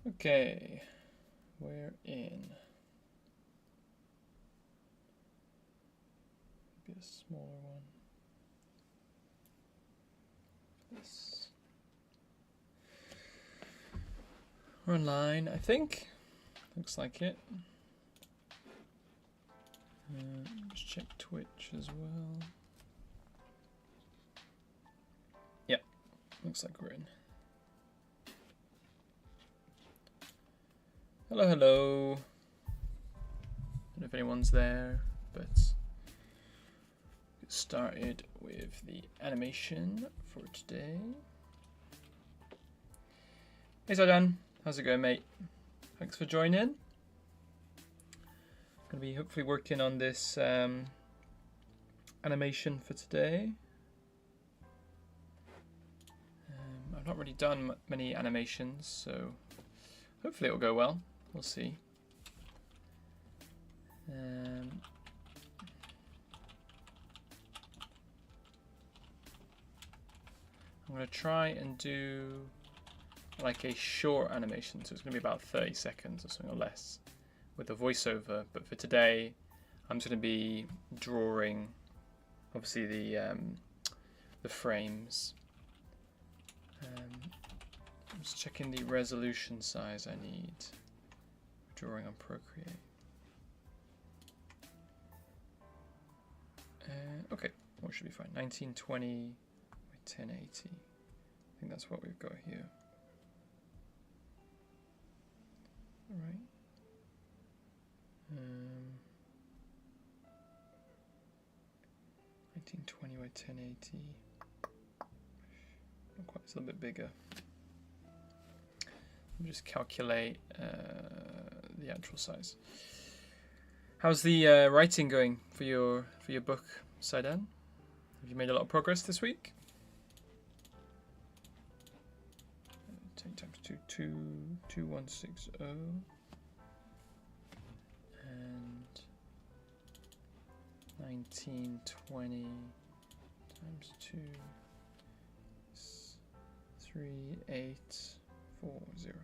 Okay, we're in. Maybe a smaller one. This. We're online, I think. Looks like it. Just check Twitch as well. Yeah, looks like we're in. Hello, hello. Don't know if anyone's there, but get started with the animation for today. Hey, Sardan. How's it going, mate? Thanks for joining. Gonna be hopefully working on this animation for today. I've not really done many animations, so hopefully it'll go well. We'll see. I'm going to try and do like a short animation, so it's going to be about 30 seconds or something or less with a voiceover. But for today, I'm just going to be drawing, obviously the frames. I'm just checking the resolution size I need. Drawing on Procreate. Okay, what should be fine? 1920 by 1080. I think that's what we've got here. All right. 1920 by 1080. Not quite, it's a little bit bigger. Let me just calculate the actual size. How's the writing going for your book, Saidan? Have you made a lot of progress this week? 10 times 2, 2160. And 1920 times 2 is 3840.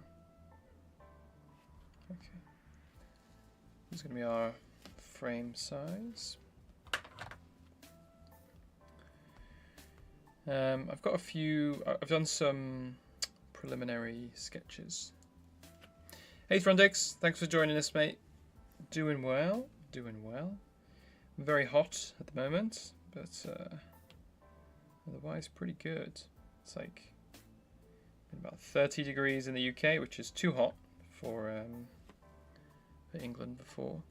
Okay. This is going to be our frame size. I've got a few. I've done some preliminary sketches. Hey Throndix, thanks for joining us, mate. Doing well, doing well. Very hot at the moment, but otherwise pretty good. It's like about 30 degrees in the UK, which is too hot for England before.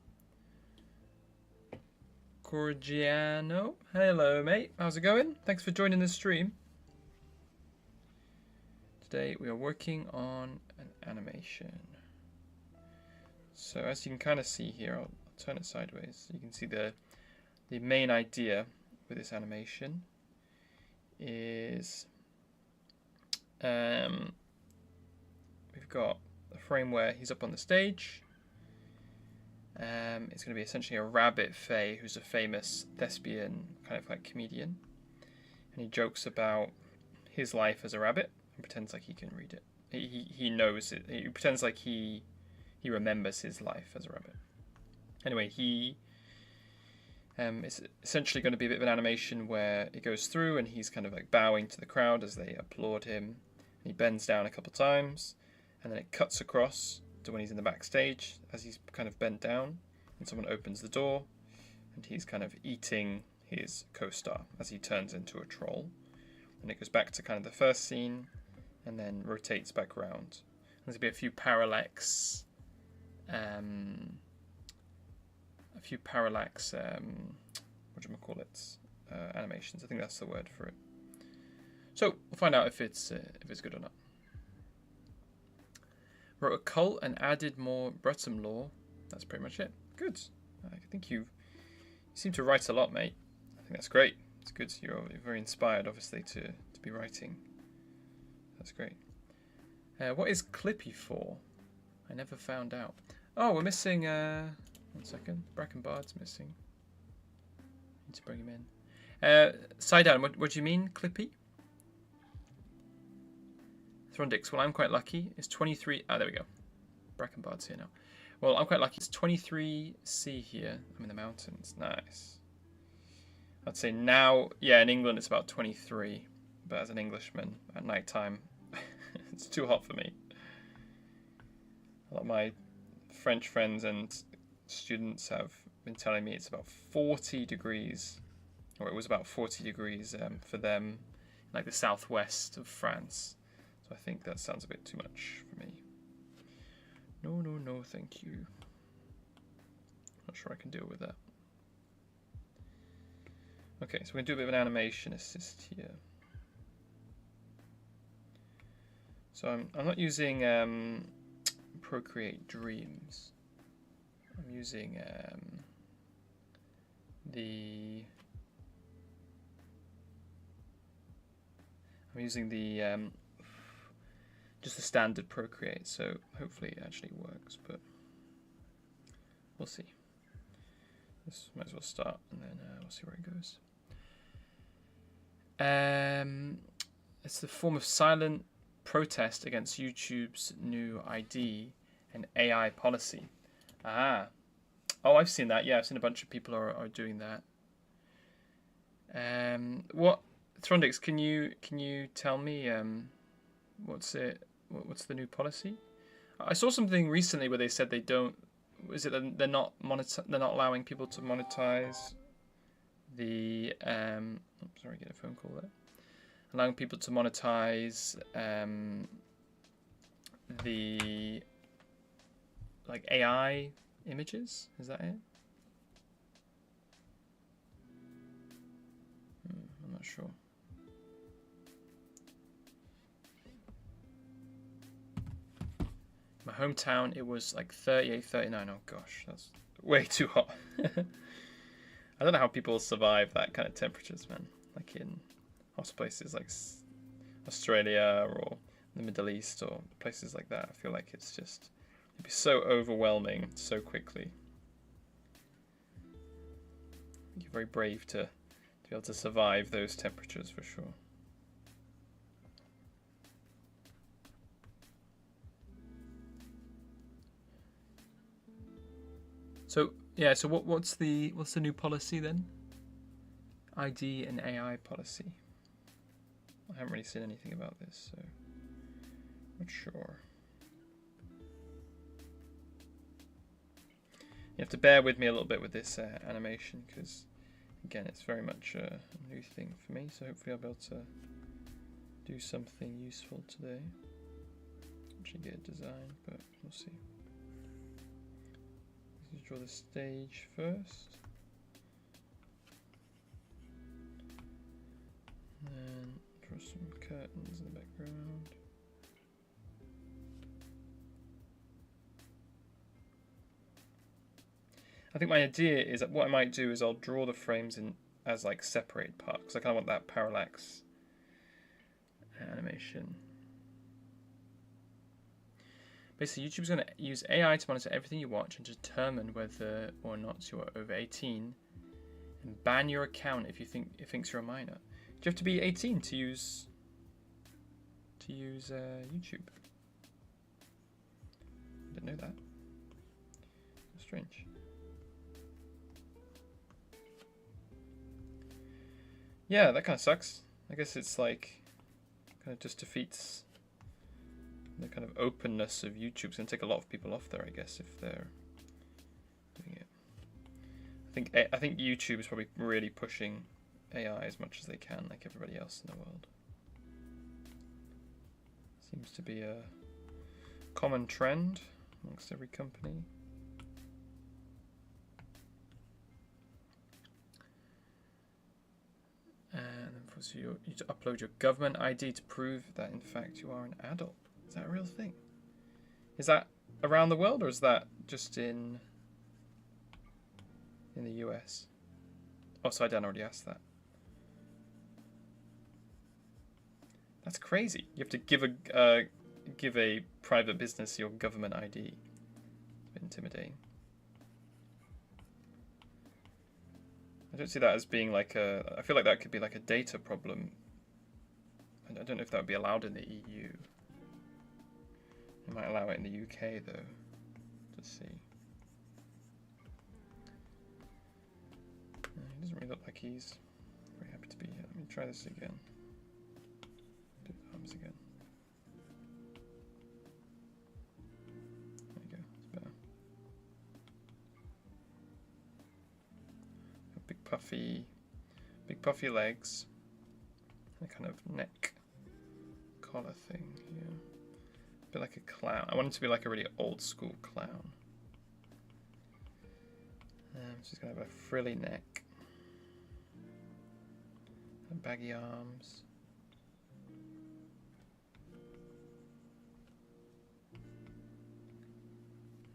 Corgiano, hello mate, how's it going? Thanks for joining the stream. Today we are working on an animation. So as you can kind of see here, I'll turn it sideways. You can see the main idea with this animation is we've got a frame where he's up on the stage. It's going to be essentially a rabbit Faye who's a famous thespian kind of like comedian, and he jokes about his life as a rabbit and pretends like he can read it. He knows it. He pretends like he remembers his life as a rabbit. Anyway, it's essentially going to be a bit of an animation where it goes through and he's kind of like bowing to the crowd as they applaud him. He bends down a couple times, and then it cuts across to when he's in the backstage as he's kind of bent down, and someone opens the door and he's kind of eating his co-star as he turns into a troll. And it goes back to kind of the first scene and then rotates back around. There's going to be a few parallax animations. I think that's the word for it. So we'll find out if it's good or not. Wrote a cult and added more Breton lore. That's pretty much it. Good. I think you seem to write a lot, mate. I think that's great. It's good. You're very inspired, obviously, to be writing. That's great. What is Clippy for? I never found out. Oh, we're missing. 1 second. Brackenbard's missing. Need to bring him in. Saidan, what do you mean, Clippy? Throndix, well, I'm quite lucky. It's 23. Ah, there we go. Brackenbard's here now. Well, I'm quite lucky. It's 23C here. I'm in the mountains. Nice. I'd say now, yeah, in England it's about 23. But as an Englishman, at night time, it's too hot for me. A lot of my French friends and students have been telling me it's about 40 degrees, or it was about 40 degrees for them, like the southwest of France. So I think that sounds a bit too much for me. No, no, no, thank you. Not sure I can deal with that. Okay, so we're going to do a bit of an animation assist here. So I'm not using Procreate Dreams. I'm using just the standard Procreate, so hopefully it actually works, but we'll see. This might as well start, and then we'll see where it goes. It's the form of silent protest against YouTube's new ID and AI policy. Ah, oh, I've seen that. Yeah, I've seen a bunch of people are doing that. What, Throndix? Can you tell me what's the new policy? I saw something recently where they said they don't. Is it that they're not allowing people to monetize the sorry, get a phone call there. Allowing people to monetize the like AI images. Is that it? I'm not sure. My hometown, it was like 38, 39. Oh gosh, that's way too hot. I don't know how people survive that kind of temperatures, man. Like in hot places like Australia or the Middle East or places like that. I feel like it'd be so overwhelming so quickly. You're very brave to be able to survive those temperatures for sure. So yeah, so what's the new policy then? ID and AI policy. I haven't really seen anything about this, so not sure. You have to bear with me a little bit with this animation because, again, it's very much a new thing for me. So hopefully I'll be able to do something useful today. Actually get a design, but we'll see. Let's draw the stage first. And then draw some curtains in the background. I think my idea is that what I might do is I'll draw the frames in as like separate parts. I kind of want that parallax animation. Basically, YouTube's going to use AI to monitor everything you watch and determine whether or not you're over 18, and ban your account if it thinks you're a minor. Do you have to be 18 to use YouTube? I didn't know that. Strange. Yeah, that kind of sucks. I guess it's like kind of just defeats the kind of openness of YouTube. It's going to take a lot of people off there, I guess, if they're doing it. I think YouTube is probably really pushing AI as much as they can, like everybody else in the world. Seems to be a common trend amongst every company. And then for you to upload your government ID to prove that in fact you are an adult. Is that a real thing? Is that around the world or is that just in the US? Oh, sorry, Dan already asked that. That's crazy. You have to give a private business your government ID. It's a bit intimidating. I don't see that as being like I feel like that could be like a data problem. I don't know if that would be allowed in the EU. They might allow it in the UK though. Let's see. He doesn't really look like he's very happy to be here. Let me try this again. Do the arms again. There you go. It's better. Big puffy legs. And a kind of neck collar thing here. A bit like a clown. I want him to be like a really old school clown. So he's going to have a frilly neck. And baggy arms.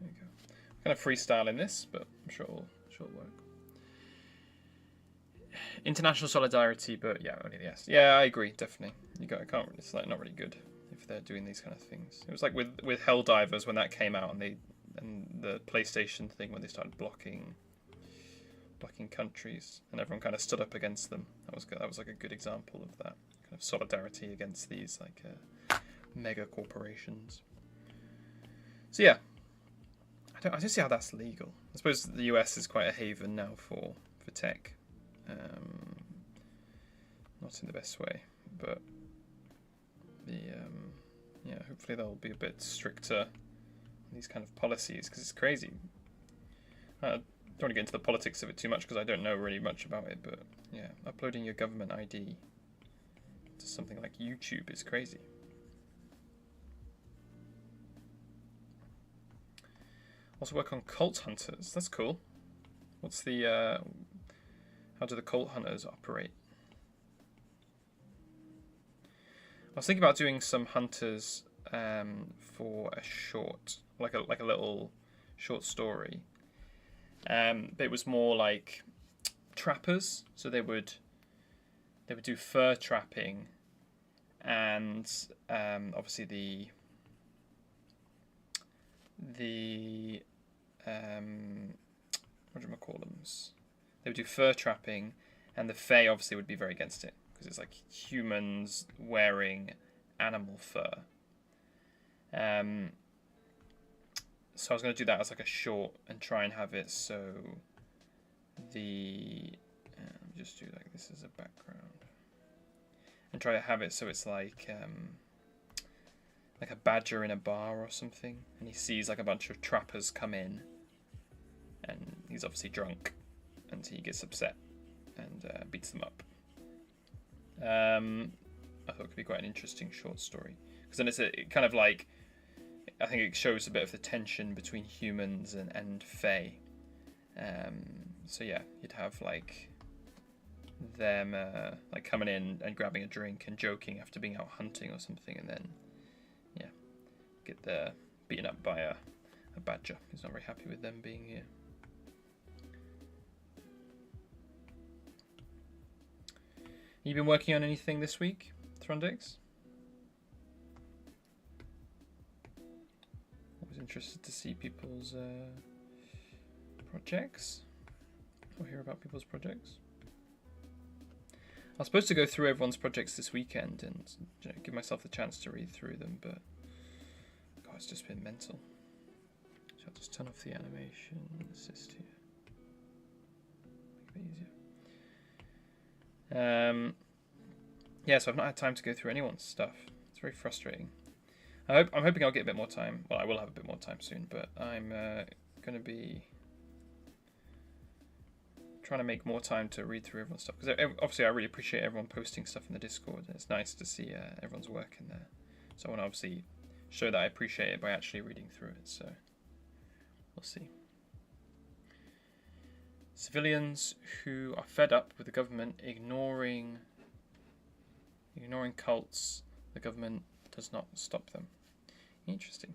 There you go. I'm kind of freestyling this, but I'm sure it'll work. International solidarity, but yeah, only the S. Yeah, I agree, definitely. It's like not really good if they're doing these kind of things. It was like with Helldivers when that came out, and the PlayStation thing when they started blocking countries, and everyone kind of stood up against them. That was like a good example of that kind of solidarity against these like mega corporations. So yeah, I don't see how that's legal. I suppose the US is quite a haven now for tech. Not in the best way, but hopefully they'll be a bit stricter on these kind of policies, because it's crazy. I don't want to get into the politics of it too much because I don't know really much about it, but yeah, uploading your government ID to something like YouTube is crazy. Also work on cult hunters. That's cool. What's the how do the cult hunters operate? I was thinking about doing some hunters for a short, like a little short story. But it was more like trappers, so they would do fur trapping, and obviously the what do you call them? They would do fur trapping, and the Fae obviously would be very against it because it's like humans wearing animal fur. So I was going to do that as like a short and try and have it so just do like this as a background and try to have it so it's like a badger in a bar or something, and he sees like a bunch of trappers come in, and he's obviously drunk, and he gets upset and beats them up. I thought it could be quite an interesting short story, because then it kind of like, I think it shows a bit of the tension between humans and Fae. So yeah, you'd have like them like coming in and grabbing a drink and joking after being out hunting or something, and then yeah, get beaten up by a badger who's not very happy with them being here. You been working on anything this week, Throndix? Always interested to see people's projects, or hear about people's projects. I was supposed to go through everyone's projects this weekend and give myself the chance to read through them, but God, it's just been mental. So I'll just turn off the animation assist here. Make it easier. Yeah, so I've not had time to go through anyone's stuff. It's very frustrating. I'm hoping I'll get a bit more time. Well, I will have a bit more time soon, but I'm going to be trying to make more time to read through everyone's stuff, because obviously I really appreciate everyone posting stuff in the Discord, and it's nice to see everyone's work in there. So I want to obviously show that I appreciate it by actually reading through it. So we'll see. Civilians who are fed up with the government ignoring cults, the government does not stop them. Interesting.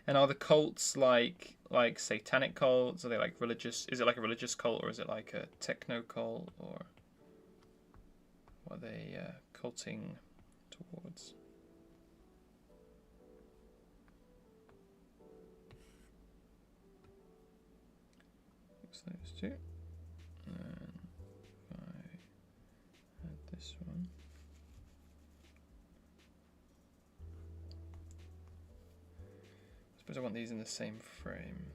And are the cults like satanic cults? Are they like religious? Is it like a religious cult, or is it like a techno cult, or what are they culting towards? Looks like those two. And if I add this one. suppose I want these in the same frame.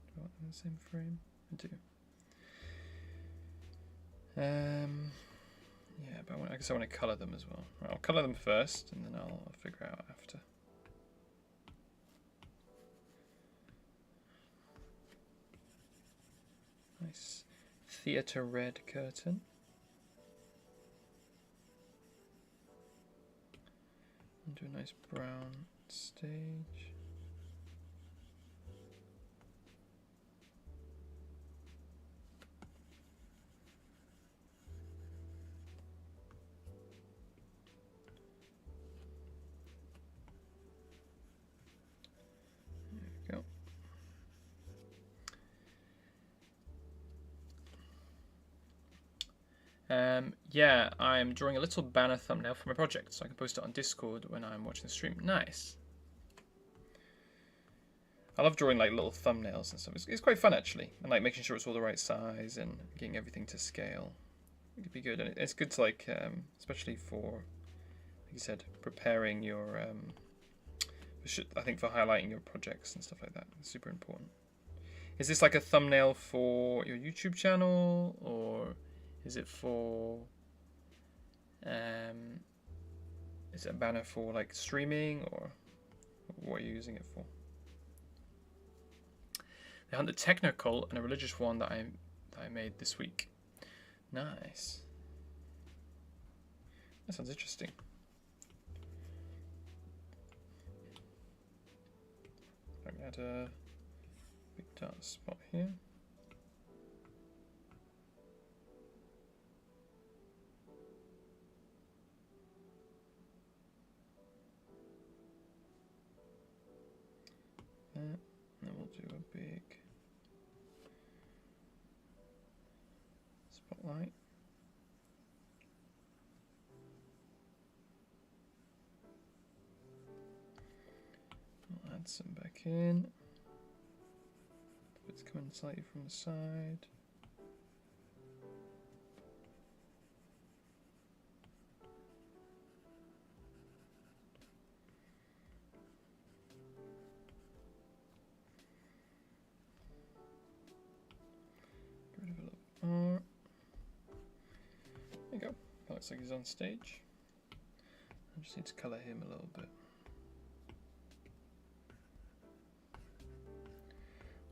Do I want them in the same frame? I do. Yeah, but I guess I want to colour them as well. Right, I'll colour them first, and then I'll figure out after. Nice theatre red curtain. And do a nice brown stage. Yeah, I'm drawing a little banner thumbnail for my project, so I can post it on Discord when I'm watching the stream. Nice. I love drawing like little thumbnails and stuff. It's quite fun actually, and like making sure it's all the right size and getting everything to scale. It'd be good, and it's good to like, especially for, like you said, preparing your, I think for highlighting your projects and stuff like that. It's super important. Is this like a thumbnail for your YouTube channel, or is it for, is it a banner for like streaming, or what are you using it for? They hunt the technical and a religious one that I made this week. Nice. That sounds interesting. I'm gonna add a big dark spot here. And then we'll do a big spotlight. I'll add some back in. It's coming slightly from the side. Get rid of a little more. There you go. That looks like he's on stage. I just need to colour him a little bit.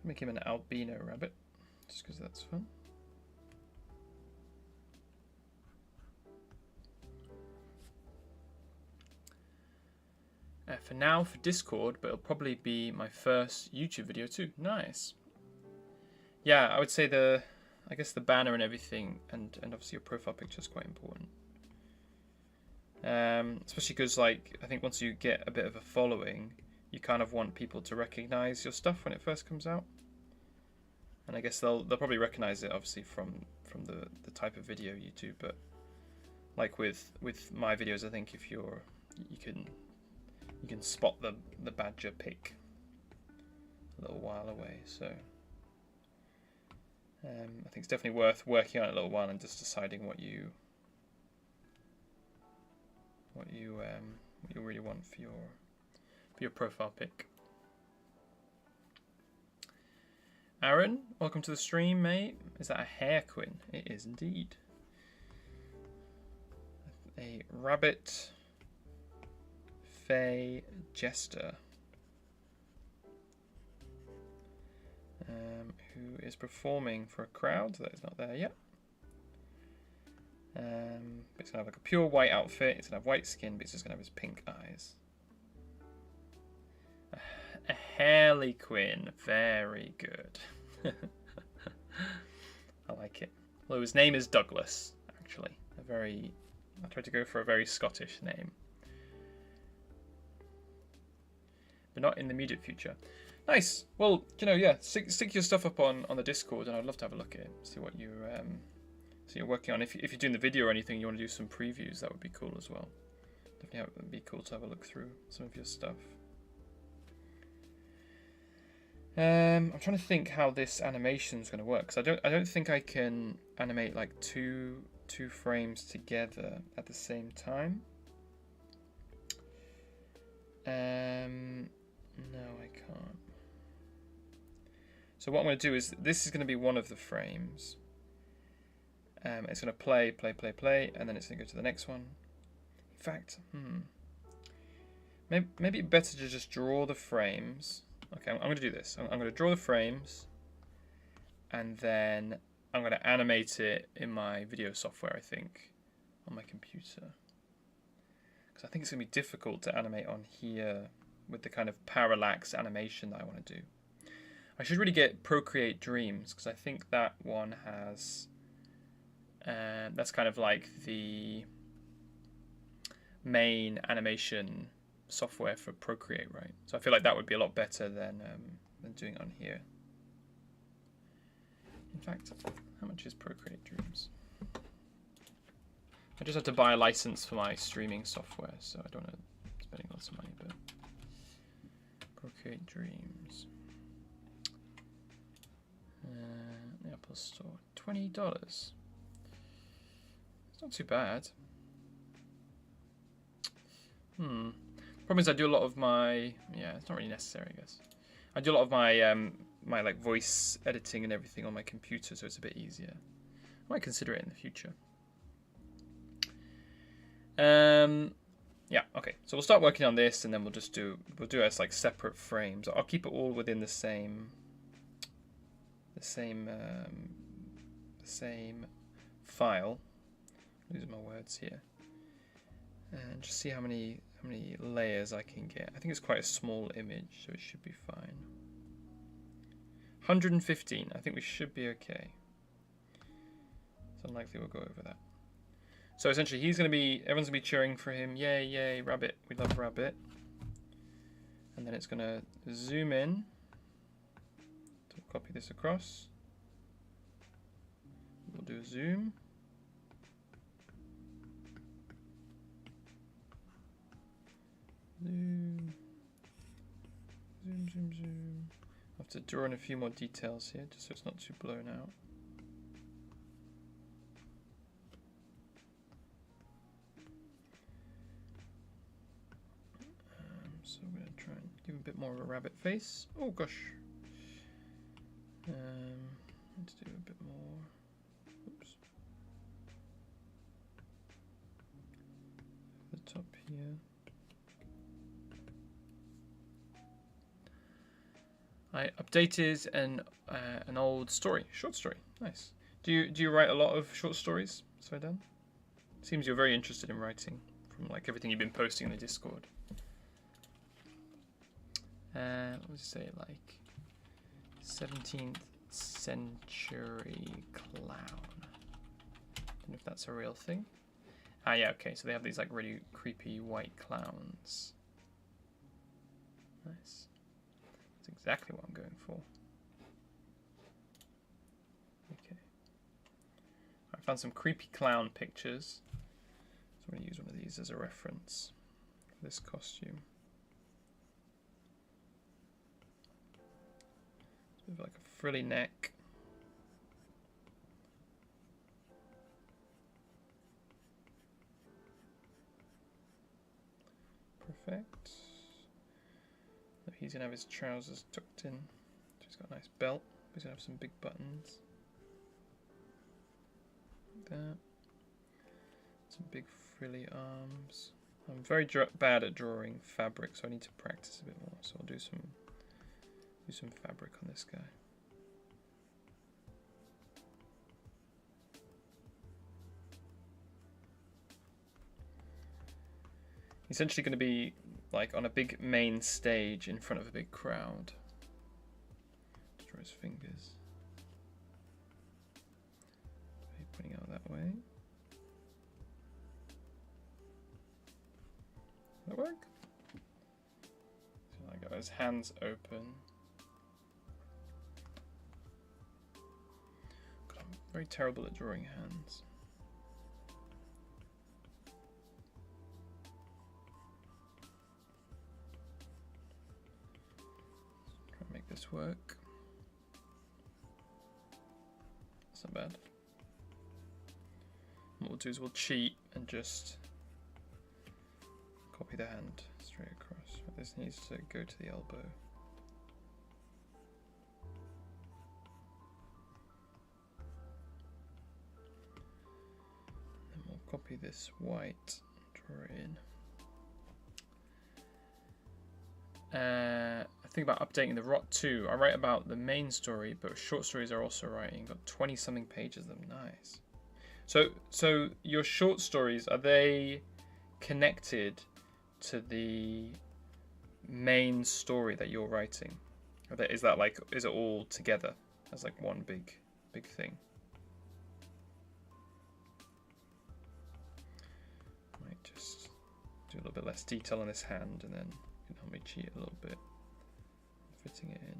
Make him an albino rabbit, just because that's fun. For now, for Discord, but it'll probably be my first YouTube video too. Nice. Yeah, I would say I guess the banner and everything, and obviously your profile picture is quite important. Especially because, like, I think once you get a bit of a following, you kind of want people to recognize your stuff when it first comes out. And I guess they'll probably recognize it obviously from the type of video you do, but like with my videos, I think if you can spot the badger pick a little while away. So I think it's definitely worth working on it a little while and just deciding what you really want for your profile pic. Aaron, welcome to the stream, mate. Is that a Harequin? It is indeed. A rabbit fey jester who is performing for a crowd that is not there yet. It's gonna have like a pure white outfit. It's gonna have white skin, but it's just gonna have his pink eyes. A Harlequin, very good. I like it. Well, his name is Douglas, actually. I tried to go for a very Scottish name, but not in the immediate future. Nice. Well, yeah, stick your stuff up on the Discord, and I'd love to have a look at it, see what you're working on. If you're doing the video or anything, you want to do some previews, that would be cool as well. Definitely would be cool to have a look through some of your stuff. I'm trying to think how this animation is going to work, because I don't think I can animate like two frames together at the same time. No, I can't. So what I'm going to do is, this is going to be one of the frames. It's going to play, and then it's going to go to the next one. In fact, maybe better to just draw the frames. Okay, I'm going to do this. I'm going to draw the frames, and then I'm going to animate it in my video software, I think, on my computer. Because I think it's going to be difficult to animate on here with the kind of parallax animation that I want to do. I should really get Procreate Dreams, because I think that one has... that's kind of like the main animation software for Procreate, right? So I feel like that would be a lot better than doing it on here. In fact, how much is Procreate Dreams? I just have to buy a license for my streaming software, so I don't want to spending lots of money, but Procreate Dreams. The Apple Store, $20. It's not too bad. Problem is I do a lot of my, it's not really necessary, I guess. I do a lot of my my like voice editing and everything on my computer, so it's a bit easier. I might consider it in the future. Yeah, okay. So we'll start working on this, and then we'll do it as like separate frames. I'll keep it all within the same file. Losing my words here. And just see how many layers I can get. I think it's quite a small image, so it should be fine. 115. I think we should be okay. It's unlikely we'll go over that. So essentially, everyone's gonna be cheering for him. Yay, yay, Rabbit! We love Rabbit. And then it's gonna zoom in. So we'll copy this across. We'll do a zoom. Zoom, zoom, zoom, zoom. I have to draw in a few more details here, just so it's not too blown out. So we're going to try and give a bit more of a rabbit face. Oh gosh. Let's do a bit more. Oops. The top here. I updated an old story, short story. Nice. Do you write a lot of short stories, Svedan? Seems you're very interested in writing from like everything you've been posting on the Discord. Let's say like 17th century clown. Don't know if that's a real thing. Ah, yeah, okay. So they have these like really creepy white clowns. Nice. That's exactly what I'm going for. Okay. I found some creepy clown pictures. So I'm going to use one of these as a reference for this costume. It's a bit like a frilly neck. Perfect. He's going to have his trousers tucked in. So he's got a nice belt. He's going to have some big buttons. Like that. Some big frilly arms. I'm very bad at drawing fabric, so I need to practice a bit more. So I'll do some fabric on this guy. Essentially going to be like on a big main stage in front of a big crowd. Draw his fingers. Pointing out that way. Does that work? So I got his hands open. God, I'm very terrible at drawing hands. Make this artwork. That's not bad. What we'll do is we'll cheat and just copy the hand straight across. This needs to go to the elbow. Then we'll copy this white, draw it in. I think about updating the Rot 2. I write about the main story, but short stories are also writing. Got 20 something pages of them. Nice. So your short stories, are they connected to the main story that you're writing? Is it all together as like one big thing? Might just do a little bit less detail on this hand, and then you can help me cheat a little bit, fitting it in.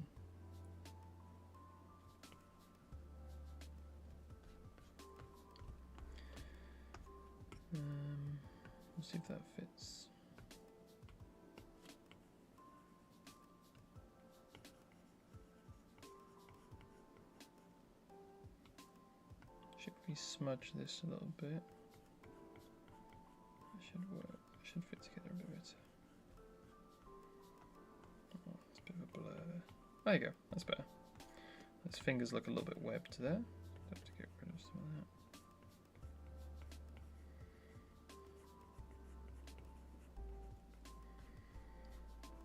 Let's see if that fits. Should we smudge this a little bit? That should work. It should fit together a bit better. Oh, it's a bit of a blur there. There you go. That's better. His fingers look a little bit webbed there. Have to get rid of some of that.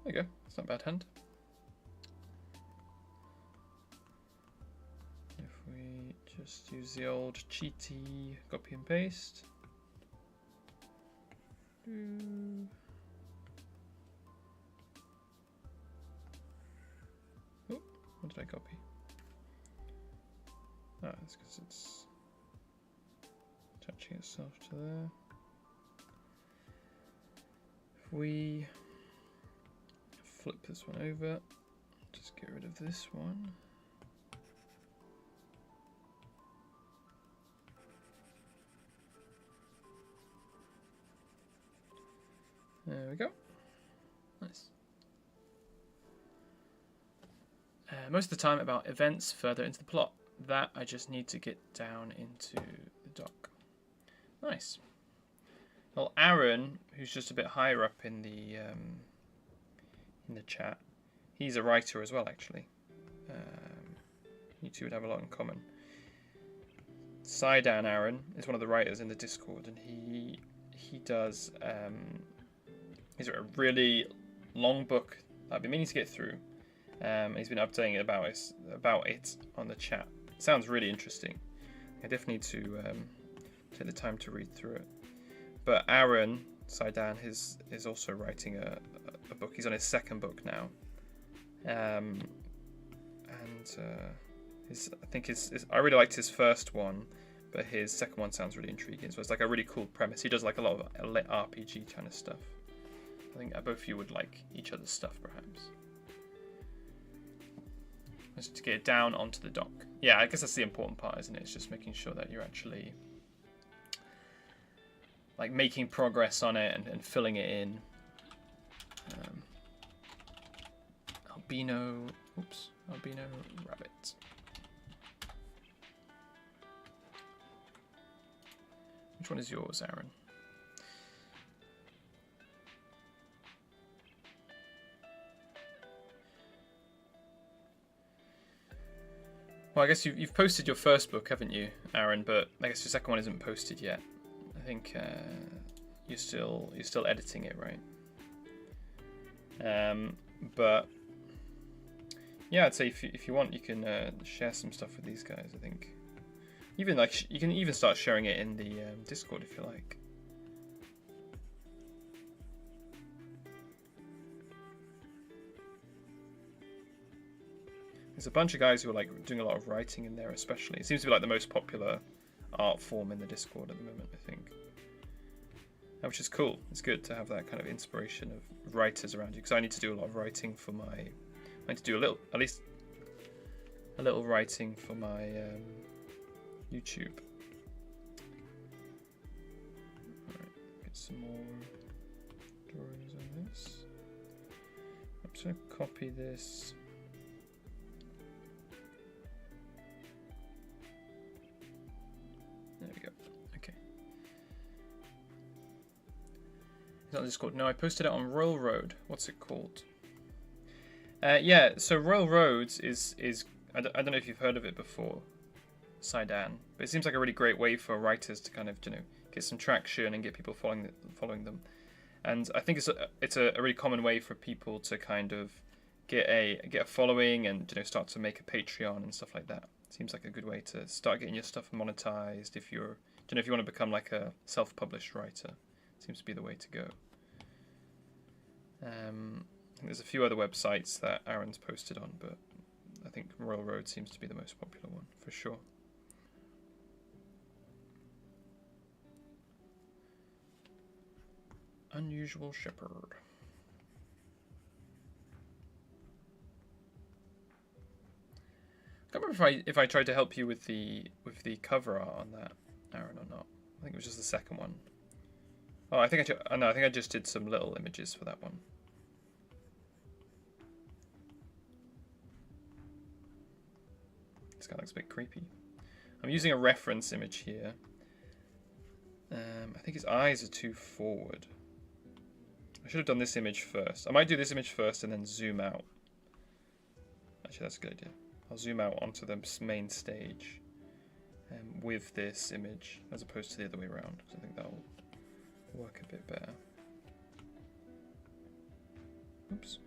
There you go, it's not a bad hand. If we just use the old cheaty copy and paste. Oh, what did I copy? Ah, it's because it's attaching itself to there. If we flip this one over, just get rid of this one. There we go. Nice. Most of the time about events further into the plot. That I just need to get down into the doc. Nice. Well, Aaron, who's just a bit higher up in the chat, he's a writer as well, actually. You two would have a lot in common. Sidan Aaron is one of the writers in the Discord, and he does. He's written a really long book that I've been meaning to get through. He's been updating it about it on the chat. It sounds really interesting. I definitely need to take the time to read through it. But Aaron Sidan is also writing a book. He's on his second book now, and I really liked his first one, but his second one sounds really intriguing. So it's like a really cool premise. He does like a lot of RPG kind of stuff. I think both of you would like each other's stuff, perhaps. Just to get it down onto the dock. Yeah, I guess that's the important part, isn't it? It's just making sure that you're actually like making progress on it and filling it in. Albino rabbit. Which one is yours, Aaron? Well, I guess you've posted your first book, haven't you, Aaron? But I guess your second one isn't posted yet. I think you're still editing it, right? But yeah, I'd say if you want, you can share some stuff with these guys. I think even like you can even start sharing it in the Discord if you like. There's a bunch of guys who are like doing a lot of writing in there, especially. It seems to be like the most popular art form in the Discord at the moment, I think. Which is cool. It's good to have that kind of inspiration of writers around you, because I need to do a lot of writing for my. I need to do at least a little writing for my YouTube. Alright, get some more drawings on this. I'm just going to copy this Not Discord. No, I posted it on Royal Road. What's it called? Yeah, so Royal Roads is I don't know if you've heard of it before, Saidan, but it seems like a really great way for writers to kind of get some traction and get people following them. And I think it's a really common way for people to kind of get a following and start to make a Patreon and stuff like that. Seems like a good way to start getting your stuff monetized if you're if you want to become like a self-published writer. Seems to be the way to go. There's a few other websites that Aaron's posted on, but I think Royal Road seems to be the most popular one for sure. Unusual Shepherd. I can't remember if I tried to help you with the cover art on that, Aaron, or not. I think it was just the second one. Oh, I think I just did some little images for that one. This guy looks a bit creepy. I'm using a reference image here. I think his eyes are too forward. I should have done this image first. I might do this image first and then zoom out. Actually, that's a good idea. I'll zoom out onto the main stage with this image as opposed to the other way around, because I think that will work a bit better. Oops.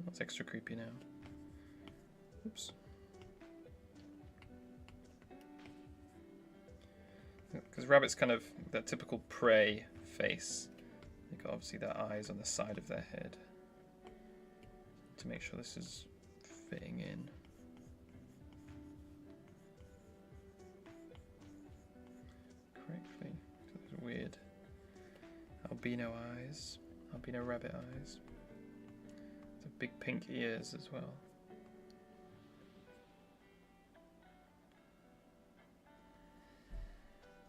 That's extra creepy now. Oops. Because rabbits kind of that typical prey face. You've got obviously their eyes on the side of their head. To make sure this is fitting in. Correctly. Those weird albino eyes. Albino rabbit eyes. The big pink ears as well.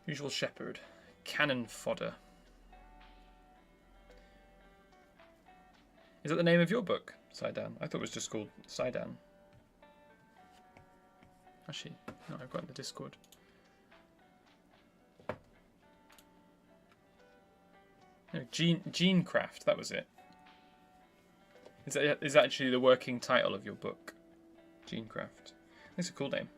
Usual Shepherd. Cannon fodder. Is that the name of your book, Saidan? I thought it was just called Saidan. Actually, no, I've got it in the Discord. No, Genecraft, that was it. Is that actually the working title of your book? Genecraft. That's a cool name.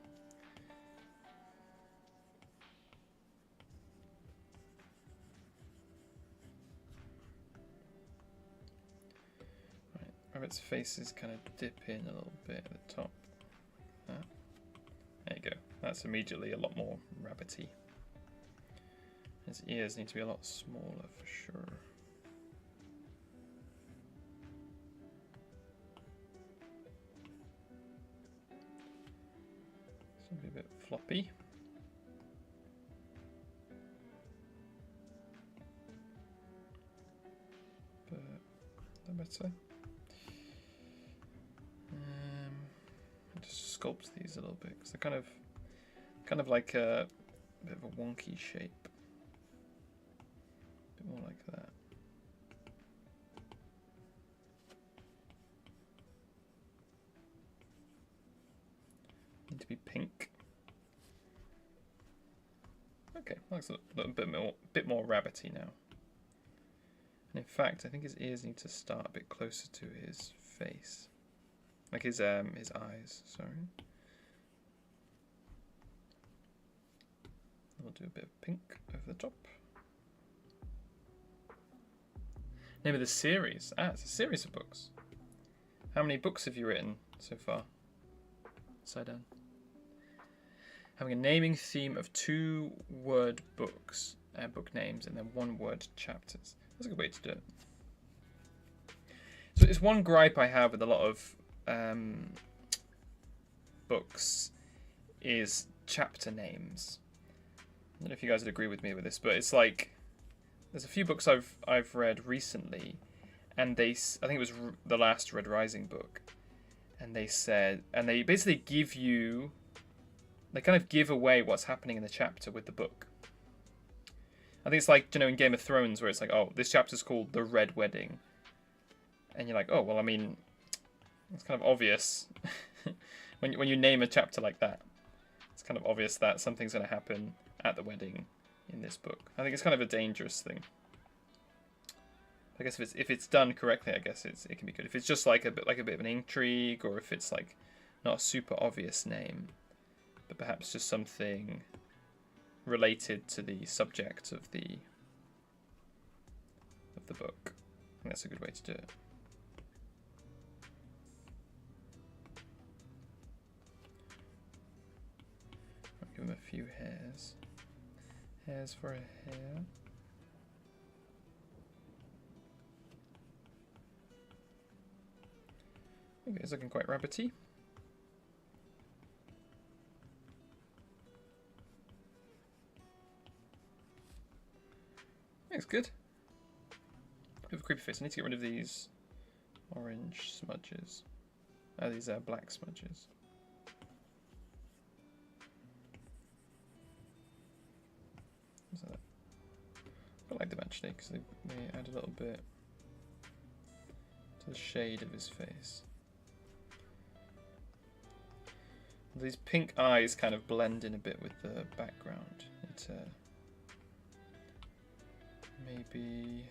Rabbit's face is kind of dip in a little bit at the top. There you go. That's immediately a lot more rabbity. His ears need to be a lot smaller for sure. This will be a bit floppy. But that better. Just sculpt these a little bit because they're kind of like a bit of a wonky shape. A bit more like that. Need to be pink. Okay, looks a little bit more rabbity now. And in fact, I think his ears need to start a bit closer to his face. Like his eyes, sorry. We'll do a bit of pink over the top. Name of the series. It's a series of books. How many books have you written so far? Saidan. Having a naming theme of 2-word books, book names, and then 1-word chapters. That's a good way to do it. So it's one gripe I have with a lot of books is chapter names. I don't know if you guys would agree with me with this, but it's like there's a few books I've read recently, and I think it was the last Red Rising book, and they basically they kind of give away what's happening in the chapter with the book. I think it's like in Game of Thrones where it's like, oh, this chapter's called The Red Wedding, and you're like, oh well, I mean, it's kind of obvious when you name a chapter like that. It's kind of obvious that something's going to happen at the wedding in this book. I think it's kind of a dangerous thing. I guess if it's done correctly, I guess it can be good. If it's just like a bit of an intrigue, or if it's like not a super obvious name, but perhaps just something related to the subject of the book, I think that's a good way to do it. I'll give him a few hairs. Hairs for a hair. Okay, it's looking quite rabbity. Looks good. Bit of a creepy face. I need to get rid of these orange smudges. These black smudges. I like them actually because they add a little bit to the shade of his face. These pink eyes kind of blend in a bit with the background. It maybe,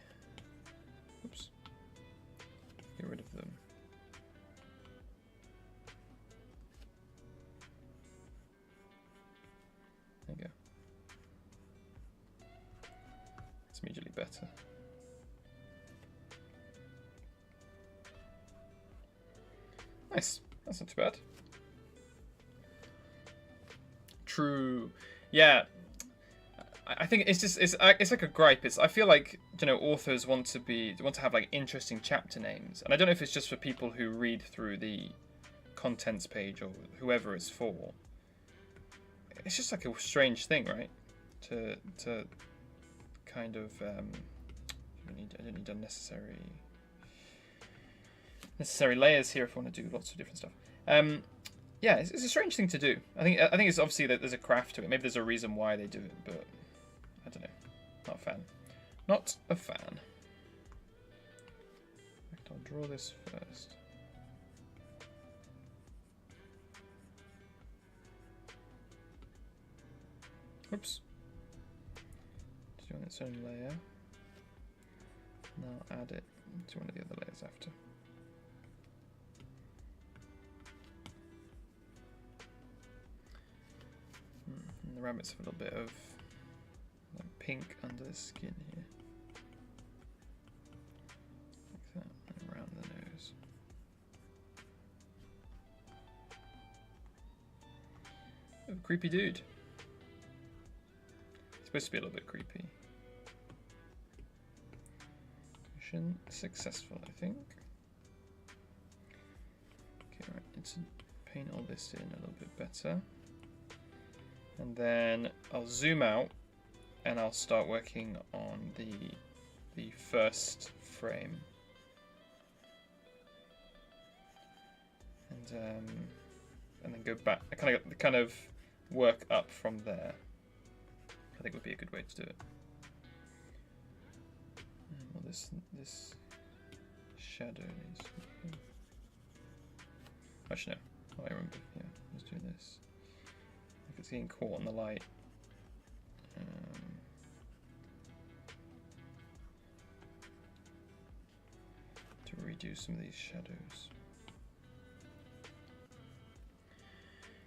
oops, get rid of them. There you go. It's immediately better. Nice. That's not too bad. True. Yeah. I think it's like a gripe. I feel like, you know, authors want to have like interesting chapter names, and I don't know if it's just for people who read through the contents page or whoever it's for. It's just like a strange thing, right? To kind of I don't need unnecessary layers here if I want to do lots of different stuff. Yeah, it's a strange thing to do. I think it's obviously that there's a craft to it. Maybe there's a reason why they do it, but I don't know. Not a fan. Not a fan. In fact, I'll draw this first. Oops. Just do it on its own layer. Now add it to one of the other layers after. And the rabbits have a little bit of like pink under the skin here. Like that, and around the nose. Oh, creepy dude. It's supposed to be a little bit creepy. Mission successful, I think. Okay, right, need to paint all this in a little bit better. And then I'll zoom out and I'll start working on the first frame. And then go back. I kind of work up from there. I think would be a good way to do it. Well, this shadow needs. Actually, no. Oh, I remember. Yeah, I was doing this. If it's getting caught on the light. To redo some of these shadows.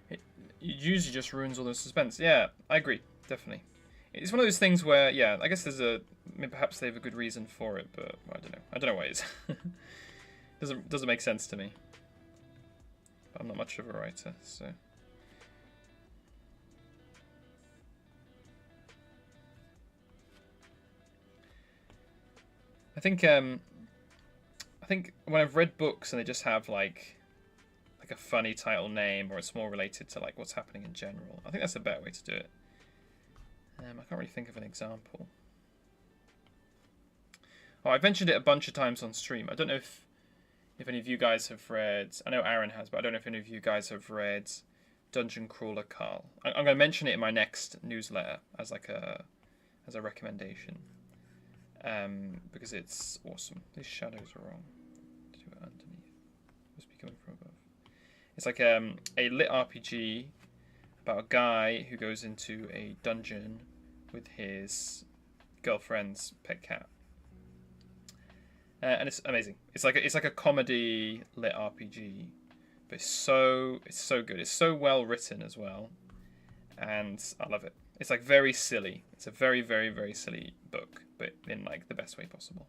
It usually just ruins all the suspense. Yeah, I agree, definitely. It's one of those things where, yeah, I guess perhaps they have a good reason for it, but I don't know. I don't know what it is. doesn't make sense to me. But I'm not much of a writer, so. I think when I've read books and they just have like a funny title name, or it's more related to like what's happening in general, I think that's a better way to do it. I can't really think of an example. Oh, I've mentioned it a bunch of times on stream. I don't know if any of you guys have read. I know Aaron has, but I don't know if any of you guys have read Dungeon Crawler Carl. I'm going to mention it in my next newsletter as a recommendation. Because it's awesome. These shadows are wrong. Do it underneath. Must be coming from above. It's like a lit RPG about a guy who goes into a dungeon with his girlfriend's pet cat. And it's amazing. It's like a comedy lit RPG, but it's so good. It's so well written as well, and I love it. It's like very silly. It's a very, very, very silly book, but in like the best way possible.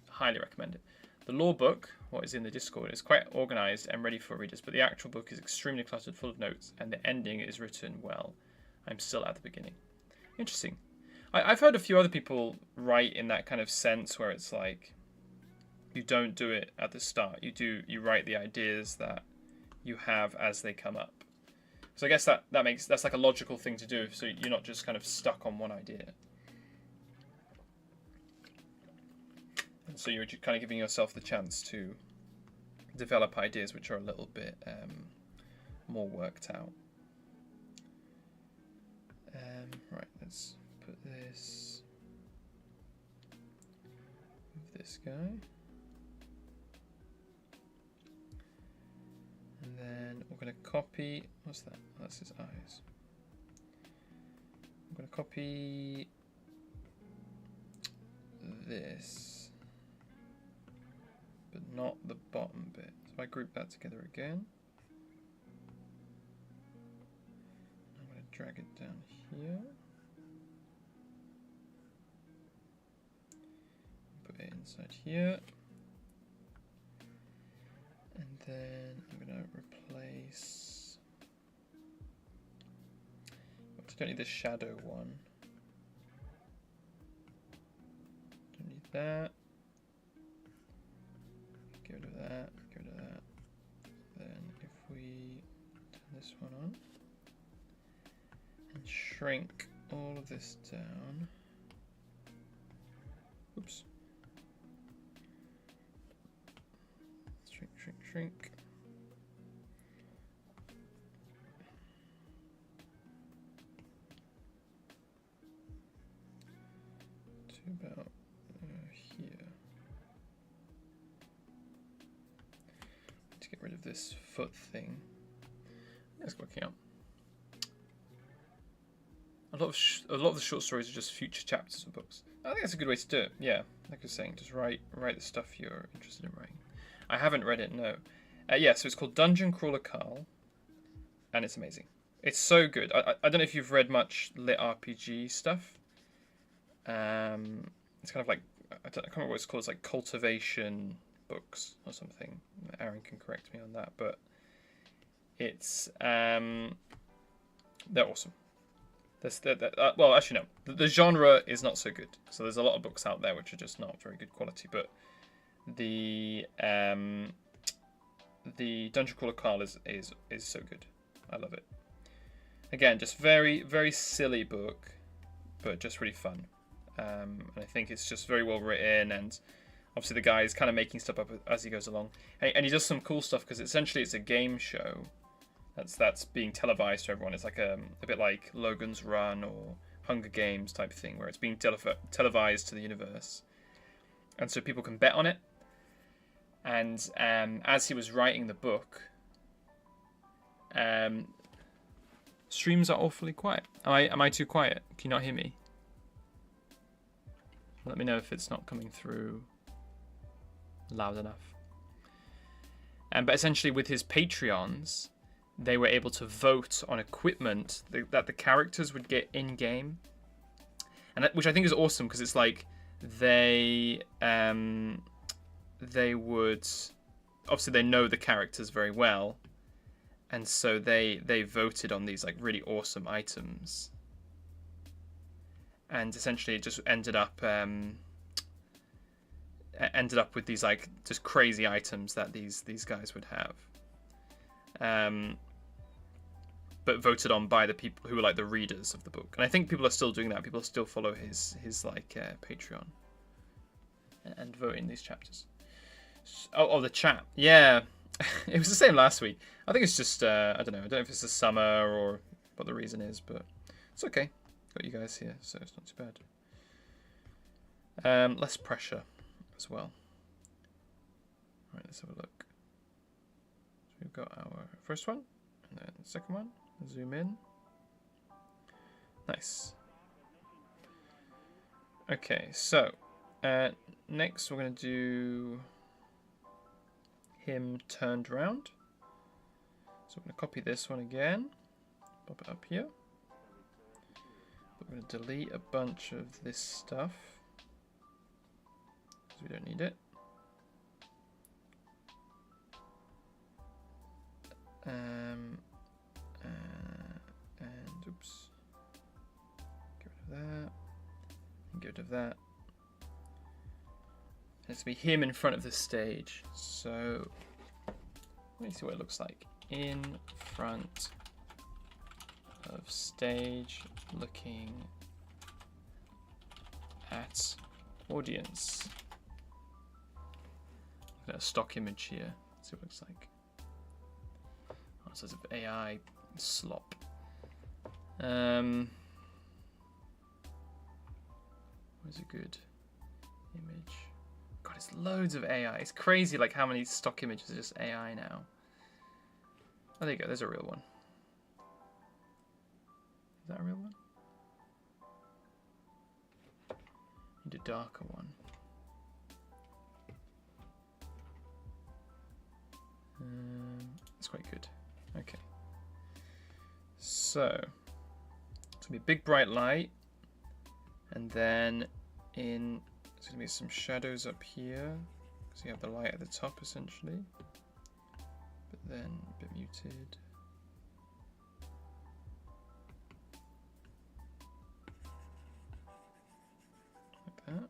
Highly recommend it. The lore book, what is in the Discord, is quite organized and ready for readers, but the actual book is extremely cluttered, full of notes, and the ending is written well. I'm still at the beginning. Interesting. I've heard a few other people write in that kind of sense where it's like you don't do it at the start. You write the ideas that you have as they come up. So I guess that's like a logical thing to do, so you're not just kind of stuck on one idea. And so you're kind of giving yourself the chance to develop ideas which are a little bit more worked out. Right, let's put this with this guy. And then we're going to copy, what's that? That's his eyes. I'm going to copy this, but not the bottom bit. So I group that together again. I'm going to drag it down here. Put it inside here. And then I'm going to replace... I don't need the shadow one. Don't need that. Get rid of that. Get rid of that. Then if we turn this one on and shrink all of this down. Oops. Shrink. To about here. To get rid of this foot thing. It's working out. A lot of the short stories are just future chapters of books. I think that's a good way to do it. Yeah, like I was saying, just write the stuff you're interested in writing. I haven't read it, no. Yeah, so it's called Dungeon Crawler Carl, and it's amazing. It's so good. I don't know if you've read much lit RPG stuff. It's kind of like, I can't remember what it's called. It's like cultivation books or something. Aaron can correct me on that, but it's they're awesome. Well, actually no. The genre is not so good. So there's a lot of books out there which are just not very good quality, but the Dungeon Crawler Carl is so good. I love it. Again, just very, very silly book, but just really fun. And I think it's just very well written, and obviously the guy is kind of making stuff up as he goes along. And he does some cool stuff because essentially it's a game show that's being televised to everyone. It's like a bit like Logan's Run or Hunger Games type thing, where it's being televised to the universe, and so people can bet on it. And as he was writing the book, streams are awfully quiet. Am I too quiet? Can you not hear me? Let me know if it's not coming through loud enough. But essentially with his Patreons, they were able to vote on equipment that the characters would get in-game. And which I think is awesome, because it's like they would... Obviously they know the characters very well, and so they voted on these like really awesome items. And essentially it just ended up with these like just crazy items that these guys would have. But voted on by the people who were like the readers of the book. And I think people are still doing that. People still follow his like Patreon and vote in these chapters. Oh, the chat. Yeah, it was the same last week. I think it's just I don't know. I don't know if it's the summer or what the reason is, but it's okay. Got you guys here, so it's not too bad. Less pressure as well. Right, let's have a look. So we've got our first one, and then the second one. Zoom in. Nice. Okay, so next we're going to do him turned around. So I'm going to copy this one again, pop it up here. But we're going to delete a bunch of this stuff because we don't need it. And oops, get rid of that, and get rid of that. It's going to be him in front of the stage. So let me see what it looks like. In front of stage, looking at audience. Look at a stock image here. Let's see what it looks like. Oh, so it's an AI slop. Where's a good image? God, it's loads of AI. It's crazy, like how many stock images are just AI now. Oh, there you go. There's a real one. Is that a real one? Need a darker one. That's quite good. Okay. So it's gonna be a big bright light, and then there's gonna be some shadows up here because you have the light at the top essentially, but then a bit muted. Like that.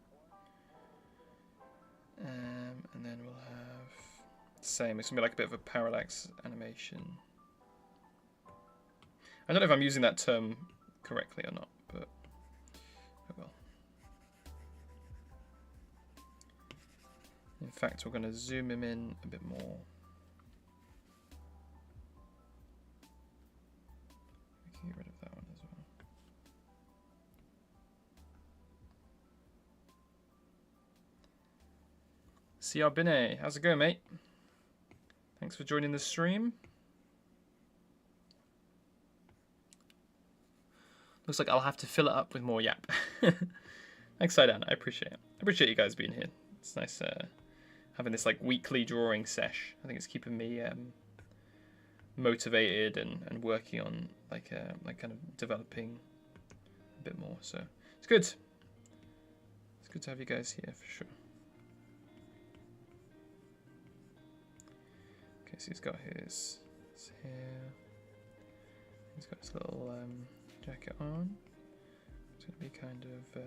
And then we'll have the same. It's gonna be like a bit of a parallax animation. I don't know if I'm using that term correctly or not, but oh well. In fact, we're going to zoom him in a bit more. We can get rid of that one as well. CR Binet, how's it going, mate? Thanks for joining the stream. Looks like I'll have to fill it up with more yap. Thanks, Sidan. I appreciate it. I appreciate you guys being here. It's nice having this like weekly drawing sesh. I think it's keeping me motivated and working on like kind of developing a bit more. So it's good. It's good to have you guys here for sure. Okay, so he's got his here. He's got his little jacket on. It's going to be kind of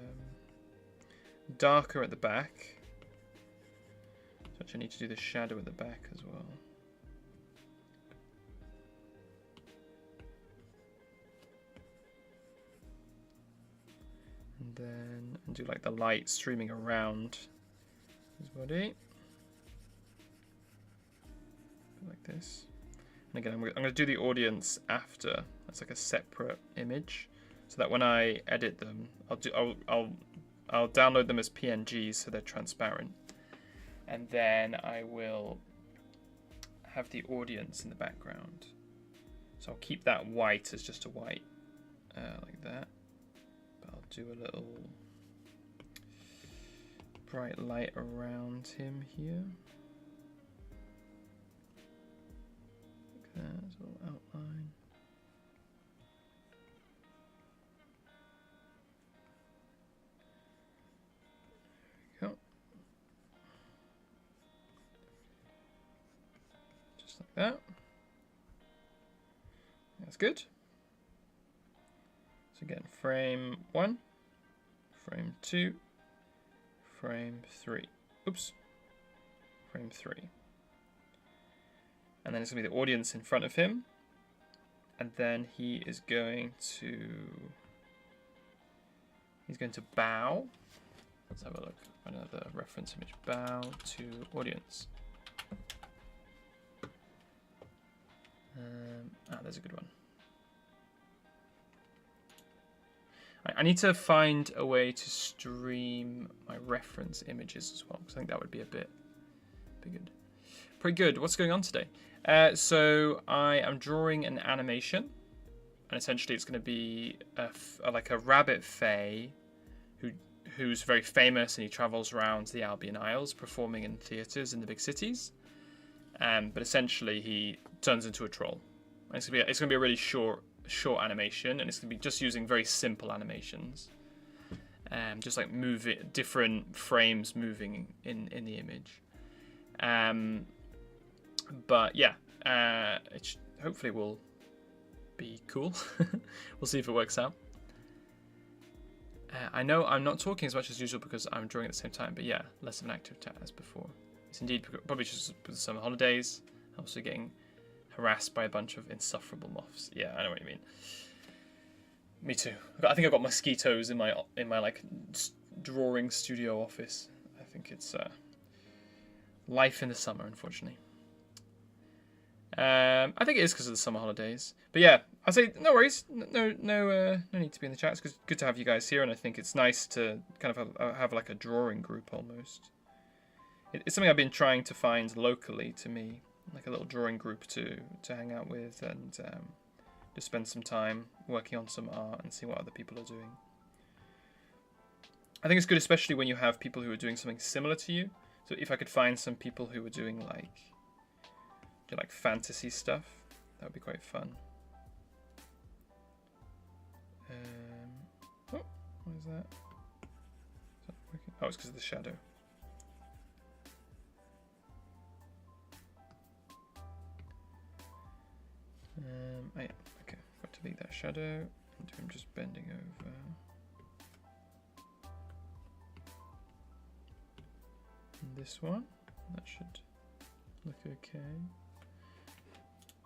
darker at the back. So actually I need to do the shadow at the back as well. And then do like the light streaming around his body. Like this. And again, I'm going to do the audience after. That's like a separate image, so that when I edit them, I'll download them as PNGs so they're transparent, and then I will have the audience in the background. So I'll keep that white as just a white, like that. But I'll do a little bright light around him here. There's a little outline. There we go. Just like that. That's good. So again, frame 1, frame 2, frame 3. Oops. Frame 3. And then it's going to be the audience in front of him. And then he's going to bow. Let's have a look. Another reference image. Bow to audience. There's a good one. I need to find a way to stream my reference images as well, because I think that would be a bit good. Pretty good. What's going on today? So I am drawing an animation, and essentially it's going to be like a rabbit fae who's very famous, and he travels around the Albion Isles performing in theatres in the big cities. But essentially he turns into a troll. And it's gonna be a really short animation, and it's gonna be just using very simple animations. Just like different frames moving in the image. But yeah, it hopefully will be cool. We'll see if it works out. I know I'm not talking as much as usual because I'm drawing at the same time, but yeah, less of an active chat as before. It's indeed probably just with the summer holidays. Also getting harassed by a bunch of insufferable moths. Yeah, I know what you mean. Me too. I think I've got mosquitoes in my like drawing studio office. I think it's life in the summer, unfortunately. I think it is because of the summer holidays. But yeah, I'd say no worries. No need to be in the chat. It's good to have you guys here, and I think it's nice to kind of have like a drawing group almost. It's something I've been trying to find locally to me, like a little drawing group to hang out with and just spend some time working on some art and see what other people are doing. I think it's good, especially when you have people who are doing something similar to you. So if I could find some people who are doing like fantasy stuff, that would be quite fun. Oh, what is that? Is that working? Oh, it's because of the shadow. Oh yeah, okay. Got to delete that shadow and do him just bending over. And this one, that should look okay.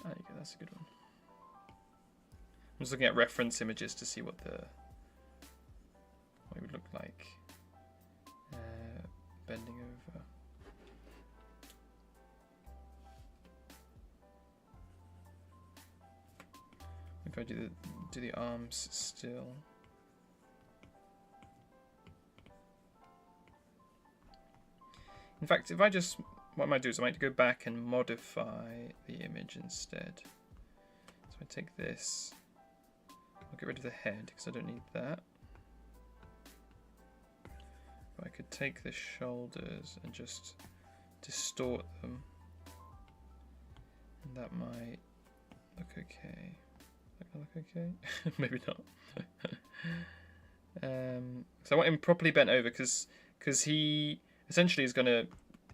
There you go, that's a good one. I'm just looking at reference images to see what it would look like bending over. If I do the arms still. In fact, what I might do is I might go back and modify the image instead. So I take this, I'll get rid of the head because I don't need that. But I could take the shoulders and just distort them. And that might look okay. That look okay? Maybe not. So I want him properly bent over because he essentially is going to,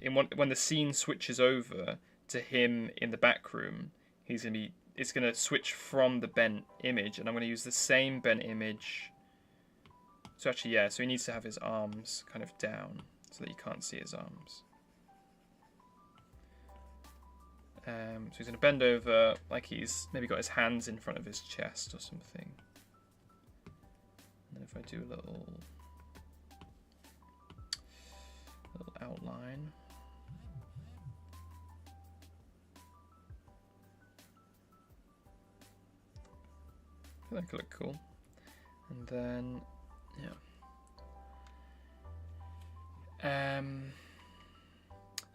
when the scene switches over to him in the back room, it's going to switch from the bent image, and I'm going to use the same bent image. So actually, yeah, so he needs to have his arms kind of down so that you can't see his arms. So he's going to bend over like he's maybe got his hands in front of his chest or something. And then if I do a little outline. I think that could look cool. And then, yeah.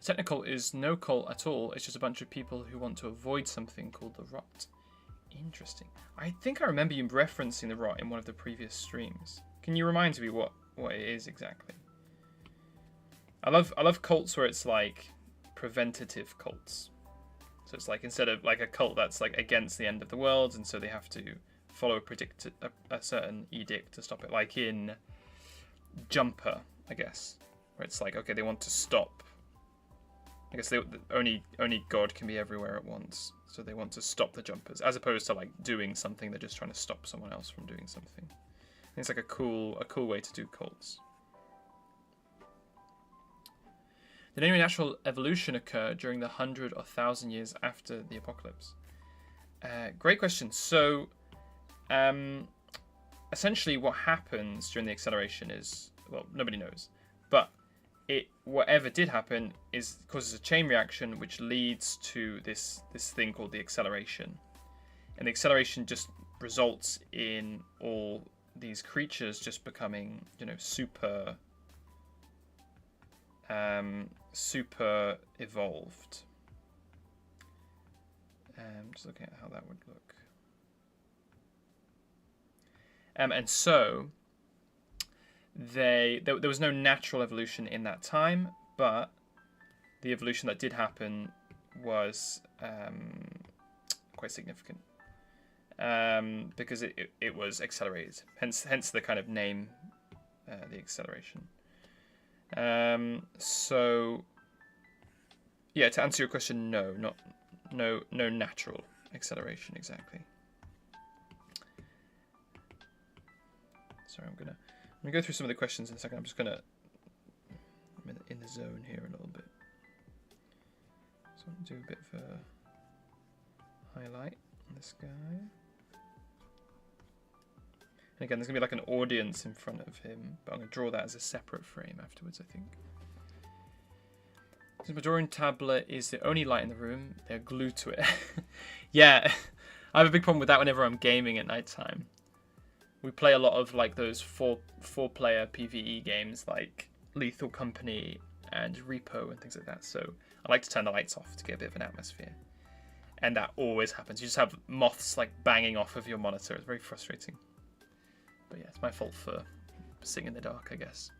Technical is no cult at all. It's just a bunch of people who want to avoid something called the rot. Interesting. I think I remember you referencing the rot in one of the previous streams. Can you remind me what it is exactly? I love cults where it's like preventative cults. So it's like instead of like a cult that's like against the end of the world, and so they have to follow a certain edict to stop it. Like in Jumper, I guess, where it's like, okay, they want to stop. I guess only God can be everywhere at once, so they want to stop the Jumpers, as opposed to like doing something. They're just trying to stop someone else from doing something. I think it's like a cool way to do cults. Did any natural evolution occur during the 100 or 1,000 years after the apocalypse? Great question. So, essentially, what happens during the acceleration is, well, nobody knows, but whatever did happen causes a chain reaction which leads to this thing called the acceleration, and the acceleration just results in all these creatures just becoming, super evolved. Just looking at how that would look. And so there was no natural evolution in that time, but the evolution that did happen was quite significant, because it was accelerated. Hence the kind of name, the acceleration. So yeah, to answer your question, no natural acceleration exactly. Sorry, I'm gonna go through some of the questions in a second. I'm in the zone here a little bit. So I'm gonna do a bit of a highlight on this guy. And again, there's gonna be like an audience in front of him, but I'm gonna draw that as a separate frame afterwards, I think. Since my drawing tablet is the only light in the room, they're glued to it. Yeah, I have a big problem with that whenever I'm gaming at night time. We play a lot of like those four-player PvE games like Lethal Company and Repo and things like that. So I like to turn the lights off to get a bit of an atmosphere. And that always happens. You just have moths like banging off of your monitor. It's very frustrating. But yeah, it's my fault for seeing in the dark, I guess.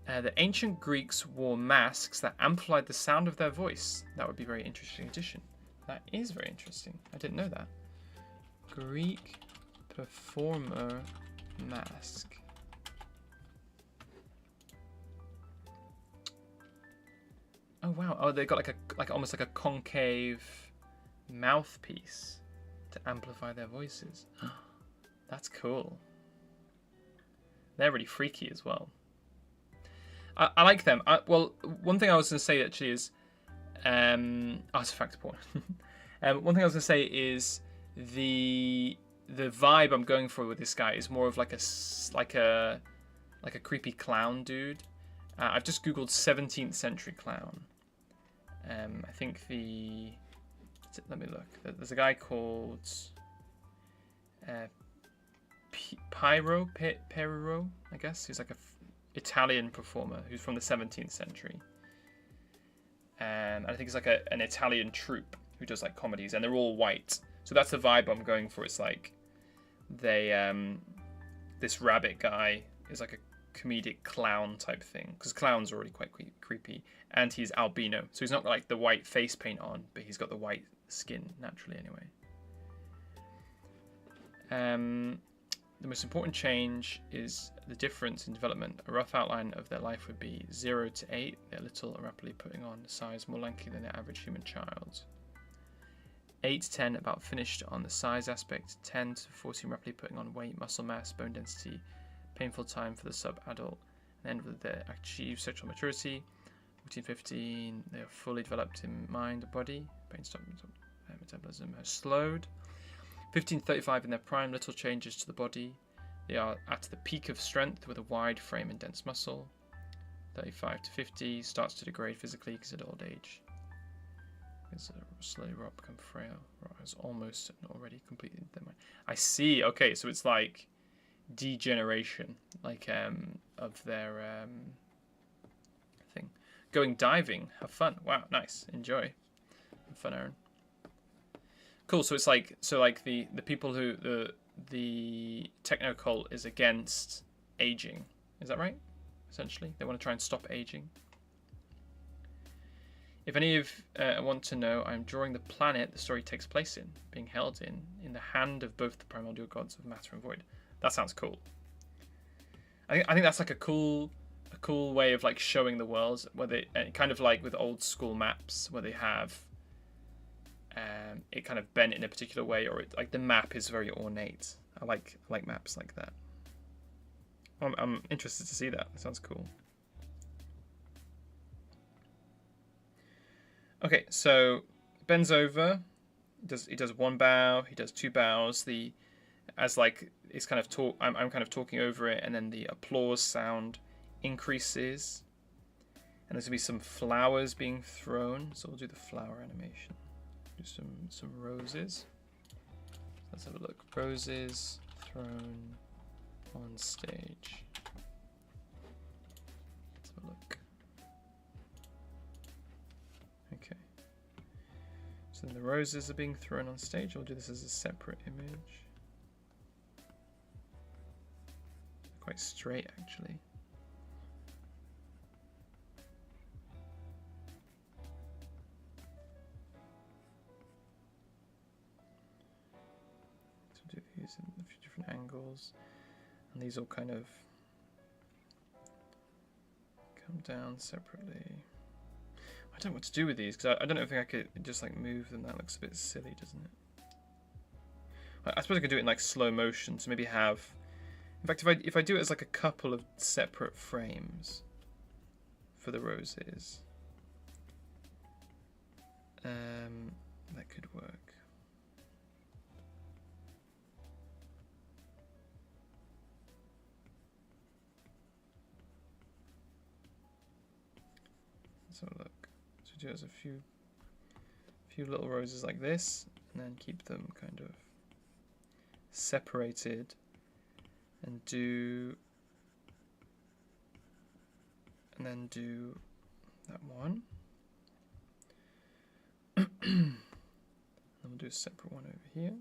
The ancient Greeks wore masks that amplified the sound of their voice. That would be a very interesting addition. That is very interesting. I didn't know that. Greek performer mask. Oh wow! Oh, they got like almost like a concave mouthpiece to amplify their voices. That's cool. They're really freaky as well. I like them. Well, one thing I was going to say actually is, artifact porn. One thing I was going to say is the vibe I'm going for with this guy is more of like a creepy clown dude. I've just googled 17th century clown. I think let me look. There's a guy called Piero, I guess. Who's like a Italian performer who's from the 17th century. And I think it's like an Italian troupe who does like comedies, and they're all white. So that's the vibe I'm going for. It's like this rabbit guy is like a comedic clown type thing, because clowns are already quite creepy, and he's albino, so he's not got like the white face paint on, but he's got the white skin naturally anyway. The most important change is the difference in development. A rough outline of their life would be 0 to 8. They're little and rapidly putting on size, more lanky than the average human child. 8 to 10 about finished on the size aspect. 10 to 14 rapidly putting on weight, muscle mass, bone density. Painful time for the sub-adult. And then they achieve sexual maturity. 14, 15, they are fully developed in mind, body. Brainstorm metabolism has slowed. 15 to 35 in their prime, little changes to the body. They are at the peak of strength with a wide frame and dense muscle. 35 to 50 starts to degrade physically because at old age. It's slowly rot, become frail. Rot has almost already completed their mind. I see. Okay, so it's like degeneration, like of their thing. Going diving, have fun. Wow, nice. Enjoy. Have fun, Aaron. Cool. So it's like the people who the techno cult is against aging. Is that right? Essentially, they want to try and stop aging. If any of want to know, I'm drawing the planet the story takes place in, being held in the hand of both the primordial gods of matter and void. That sounds cool. I think that's like a cool way of like showing the world, where they kind of like with old school maps where they have it kind of bent in a particular way, or like the map is very ornate. I like maps like that. I'm interested to see that. That sounds cool. Okay, so bends over. He does one bow. He does two bows. As like it's kind of I'm kind of talking over it, and then the applause sound increases, and there's gonna be some flowers being thrown. So we'll do the flower animation. Do some roses. Let's have a look. Roses thrown on stage. Let's have a look. Okay. So So the roses are being thrown on stage. I'll do this as a separate image. Quite straight, actually. So do these in a few different angles, and these all kind of come down separately. I don't know what to do with these because I don't think I could just like move them. That looks a bit silly, doesn't it? I suppose I could do it in like slow motion. So maybe have, in fact, if I do it as like a couple of separate frames for the roses, that could work. Let's have a look. So do it as a few little roses like this, and then keep them kind of separated, and then do that one. Then we'll do a separate one over here.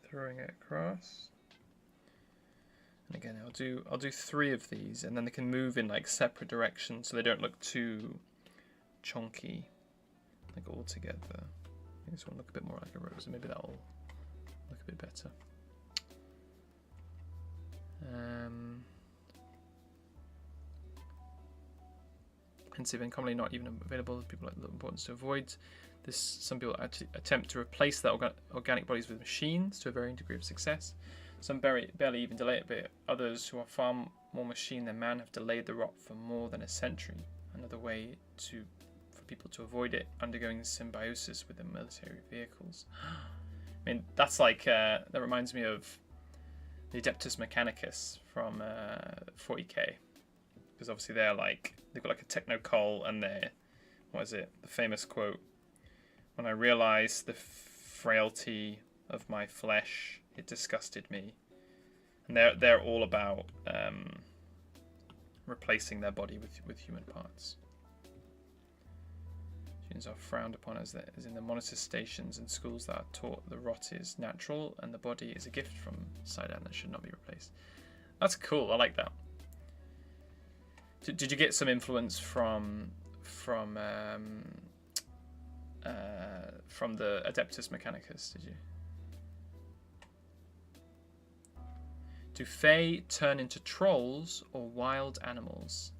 Throwing it across. And again, I'll do 3 of these, and then they can move in like separate directions, so they don't look too chunky, like all together. I think this one look a bit more like a rose, and maybe that'll look a bit better. Pensive and commonly not even available. People like the importance to avoid this. Some people actually attempt to replace their organic bodies with machines to a varying degree of success. Some barely even delay it, but others who are far more machine than man have delayed the rot for more than a century. Another way for people to avoid it, undergoing symbiosis with the military vehicles. I mean, that's like that reminds me of the Adeptus Mechanicus from 40k, because obviously they've got like a techno coal, and they're, what is it? The famous quote: "When I realized the frailty of my flesh, it disgusted me." And they're all about replacing their body with human parts. Humans are frowned upon as in the monitor stations and schools that are taught the rot is natural and the body is a gift from Sidon that should not be replaced. That's cool. I like that. Did you get some influence from the Adeptus Mechanicus? Did you? Do Fae turn into trolls or wild animals?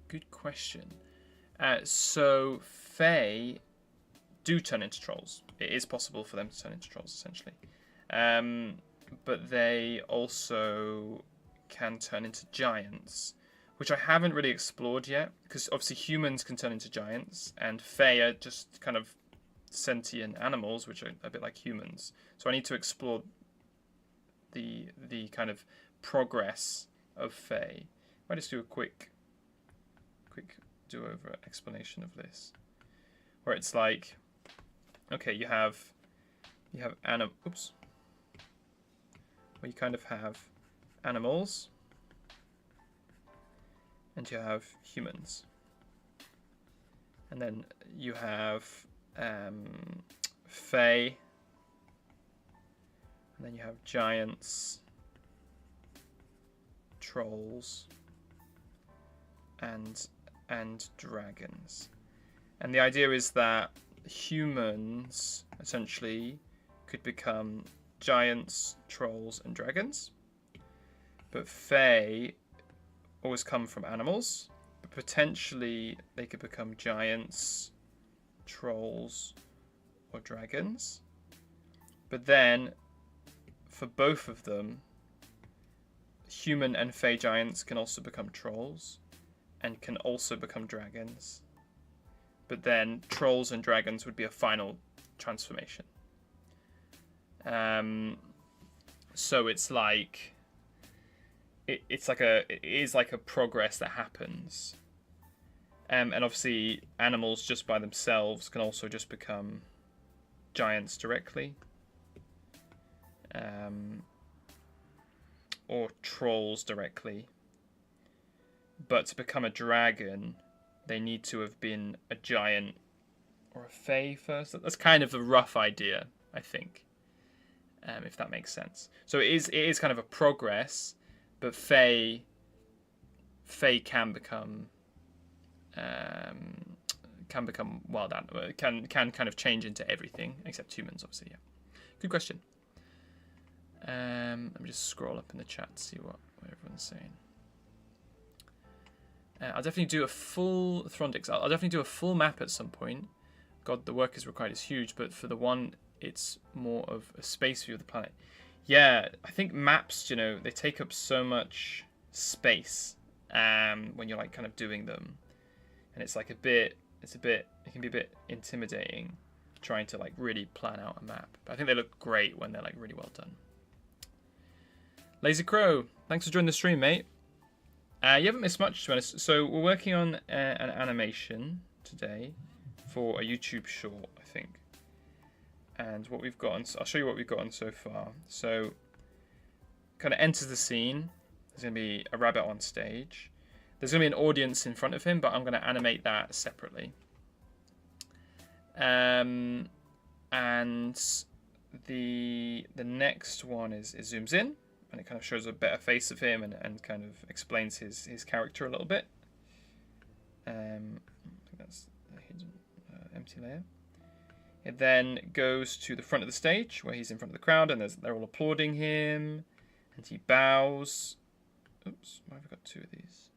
Good question. So Fae do turn into trolls. It is possible for them to turn into trolls, essentially. But they also can turn into giants, which I haven't really explored yet, because obviously humans can turn into giants, and Fae are just kind of sentient animals, which are a bit like humans. So I need to explore the kind of progress of Fae. I'll just do a quick do-over explanation of this, where it's like, okay, you have where you kind of have animals and you have humans, and then you have Fae, and then you have giants, trolls, and dragons. And the idea is that humans essentially could become giants, trolls, and dragons, but Fae always come from animals, but potentially they could become giants, trolls, or dragons. But then for both of them, human and Fae giants can also become trolls and can also become dragons. But then trolls and dragons would be a final transformation. So it's like it is like a progress that happens. And obviously animals just by themselves can also just become giants directly. Or trolls directly. But to become a dragon, they need to have been a giant or a fae first. That's kind of a rough idea, I think, if that makes sense. So it is kind of a progress, but fae can become wild animals. Can kind of change into everything except humans, obviously. Yeah, good question. Let me just scroll up in the chat to see what everyone's saying. I'll definitely do a full Throndix. I'll definitely do a full map at some point. God, the work is required is huge, but for the one, it's more of a space view of the planet. Yeah, I think maps, they take up so much space when you're like kind of doing them, and it's like it can be a bit intimidating trying to like really plan out a map. But I think they look great when they're like really well done. Lazy Crow, thanks for joining the stream, mate. You haven't missed much, to be honest. So we're working on an animation today for a YouTube short, I think. And what we've got on, I'll show you what we've got on so far. So, kind of enters the scene. There's going to be a rabbit on stage. There's going to be an audience in front of him, but I'm going to animate that separately. And the next one is it zooms in. And it kind of shows a better face of him and kind of explains his character a little bit. I think that's a hidden empty layer. It then goes to the front of the stage where he's in front of the crowd and they're all applauding him. And he bows. Oops, why have I got two of these?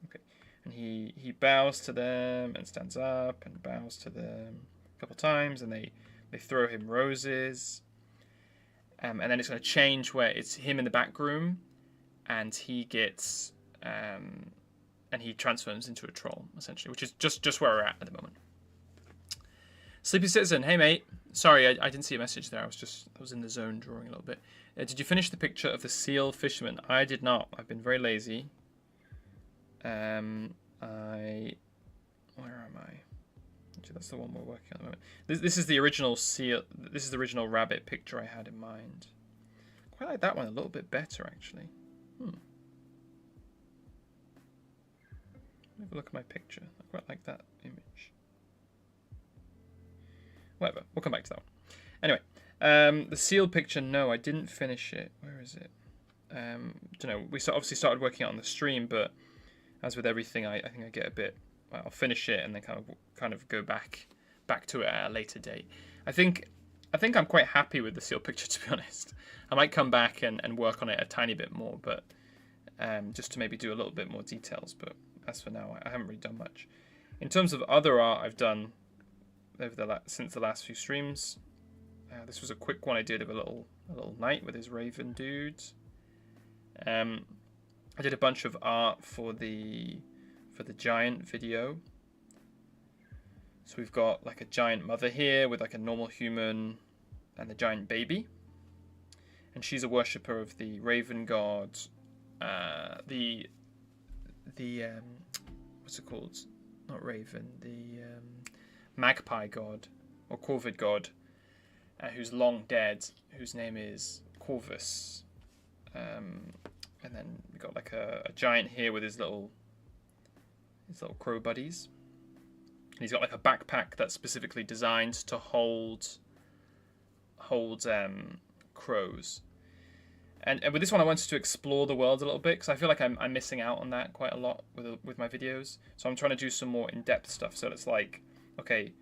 Okay. And he bows to them and stands up and bows to them a couple times. And they throw him roses. And then it's going to change where it's him in the back room, and he gets, and he transforms into a troll, essentially, which is just where we're at the moment. Sleepy Citizen, hey mate. Sorry, I didn't see a message there. I was in the zone drawing a little bit. Did you finish the picture of the seal fisherman? I did not. I've been very lazy. Where am I? Actually, that's the one we're working on at the moment. This is the original seal. This is the original rabbit picture I had in mind. Quite like that one a little bit better, actually. Have a look at my picture. I quite like that image. Whatever, we'll come back to that one. Anyway, the seal picture. No, I didn't finish it. Where is it? Don't know. We obviously started working on the stream, but as with everything, I think I get a bit. Well, I'll finish it and then kind of go back to it at a later date. I think I'm quite happy with the seal picture, to be honest. I might come back and work on it a tiny bit more, but just to maybe do a little bit more details. But as for now, I haven't really done much. In terms of other art I've done since the last few streams, this was a quick one I did of a little knight with his raven dudes. I did a bunch of art for the giant video. So we've got like a giant mother here with like a normal human and the giant baby, and she's a worshipper of the raven god, the what's it called? Not raven, the magpie god or corvid god, who's long dead, whose name is Corvus. And then we've got like a giant here with his little crow buddies. And he's got like a backpack that's specifically designed to hold crows. And with this one, I wanted to explore the world a little bit because I feel like I'm missing out on that quite a lot with my videos. So I'm trying to do some more in-depth stuff. So it's like, okay,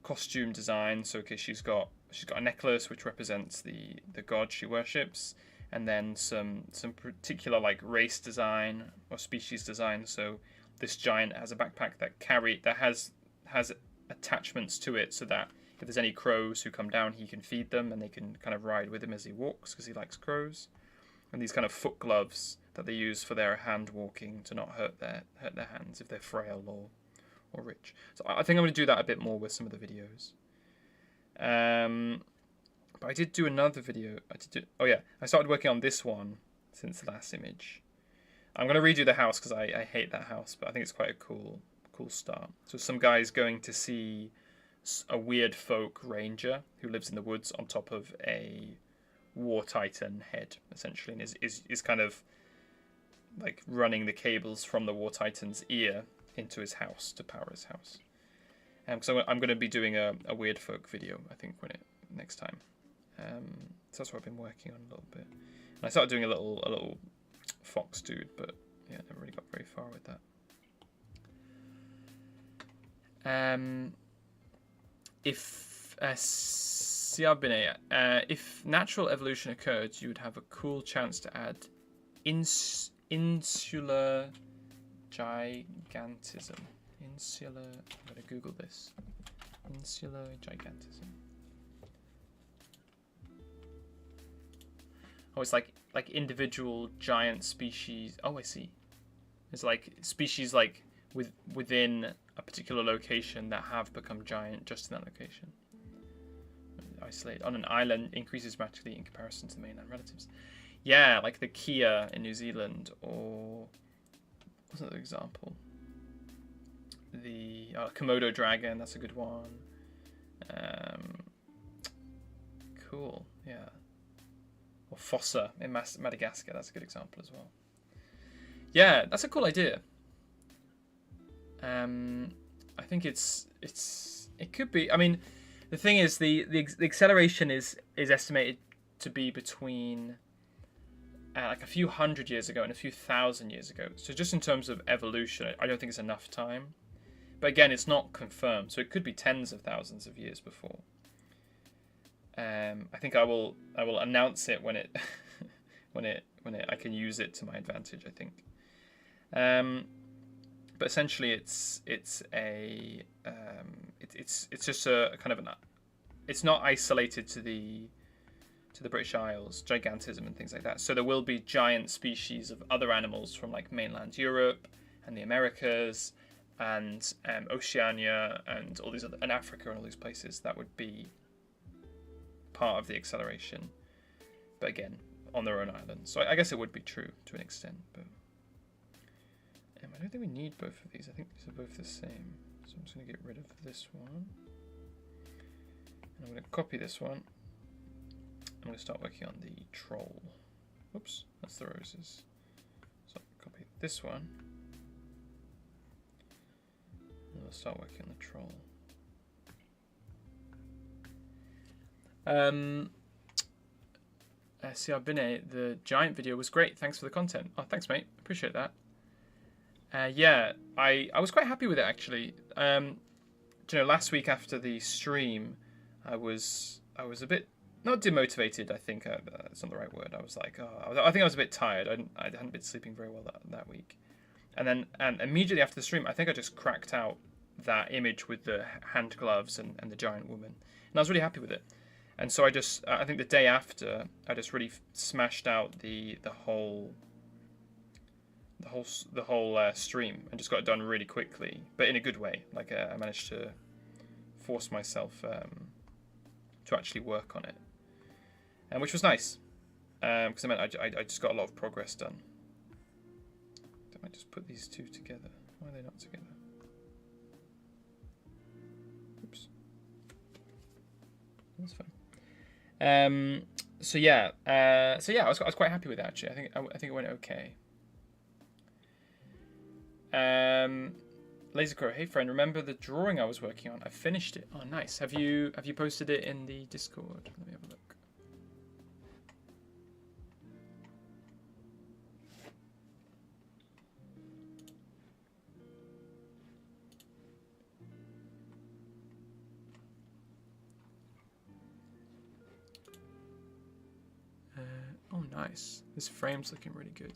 costume design. So okay, she's got a necklace which represents the god she worships, and then some particular like race design or species design. So this giant has a backpack that has attachments to it, so that if there's any crows who come down, he can feed them and they can kind of ride with him as he walks because he likes crows. And these kind of foot gloves that they use for their hand walking to not hurt their hands if they're frail or rich. So I think I'm going to do that a bit more with some of the videos. But I did do another video. I started working on this one since the last image. I'm going to redo the house because I hate that house, but I think it's quite a cool cool start. So some guy's going to see a weird folk ranger who lives in the woods on top of a war titan head, essentially, and is kind of like running the cables from the war titan's ear into his house to power his house. So I'm going to be doing a weird folk video, I think, next time. So that's what I've been working on a little bit. And I started doing a little fox dude, but yeah, never really got very far with that. If Siabine, if natural evolution occurred, you would have a cool chance to add insular gigantism. I'm going to Google this. Insular gigantism. Oh, it's like individual giant species. Oh, I see. It's like species like within a particular location that have become giant just in that location. Isolated on an island increases dramatically in comparison to the mainland relatives. Yeah, like the Kia in New Zealand, or what's another example? The Komodo dragon, that's a good one. Cool, yeah. Or Fossa in Madagascar, that's a good example as well. Yeah, that's a cool idea. I think it could be. I mean, the thing is, the acceleration is estimated to be between like a few hundred years ago and a few thousand years ago. So just in terms of evolution, I don't think it's enough time. But again, it's not confirmed, so it could be tens of thousands of years before. I think I will announce it when it I can use it to my advantage, I think. But essentially, it's just a kind of it's not isolated to the British Isles, gigantism and things like that. So there will be giant species of other animals from like mainland Europe and the Americas and Oceania and all these other, and Africa and all these places that would be part of the acceleration, but again on their own island. So I guess it would be true to an extent, but I don't think we need both of these. I think these are both the same. So I'm just going to get rid of this one. And I'm going to copy this one. I'm going to start working on the troll. Oops, that's the roses. So copy this one. And we'll start working on the troll. Siabine, the giant video was great. Thanks for the content. Oh, thanks, mate. Appreciate that. Yeah, I was quite happy with it, actually. Last week after the stream, I was a bit, not demotivated, I think that's not the right word. I was like, I think I was a bit tired. I hadn't been sleeping very well that week. And immediately after the stream, I think I just cracked out that image with the hand gloves and the giant woman. And I was really happy with it. And so I think the day after, I just really smashed out the whole stream and just got it done really quickly, but in a good way. Like I managed to force myself to actually work on it, and which was nice, because it meant I just got a lot of progress done. I might just put these two together. Why are they not together? Oops. That's fine. So yeah, I was quite happy with it, actually. I think it went okay. Lasercrow, hey friend, remember the drawing I was working on? I finished it. Oh, nice. Have you posted it in the Discord? Let me have a look. Oh, nice. This frame's looking really good.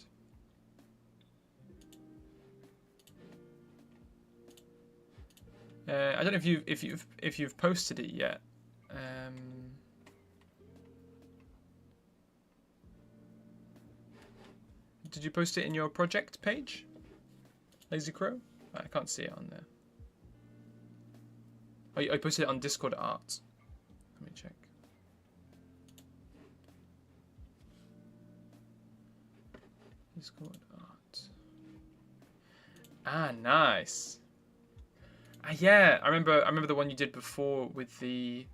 I don't know if you've posted it yet. Did you post it in your project page, Lasercrow? I can't see it on there. Oh, I posted it on Discord Art. Let me check. Discord Art. Ah, nice. Yeah, I remember the one you did before with the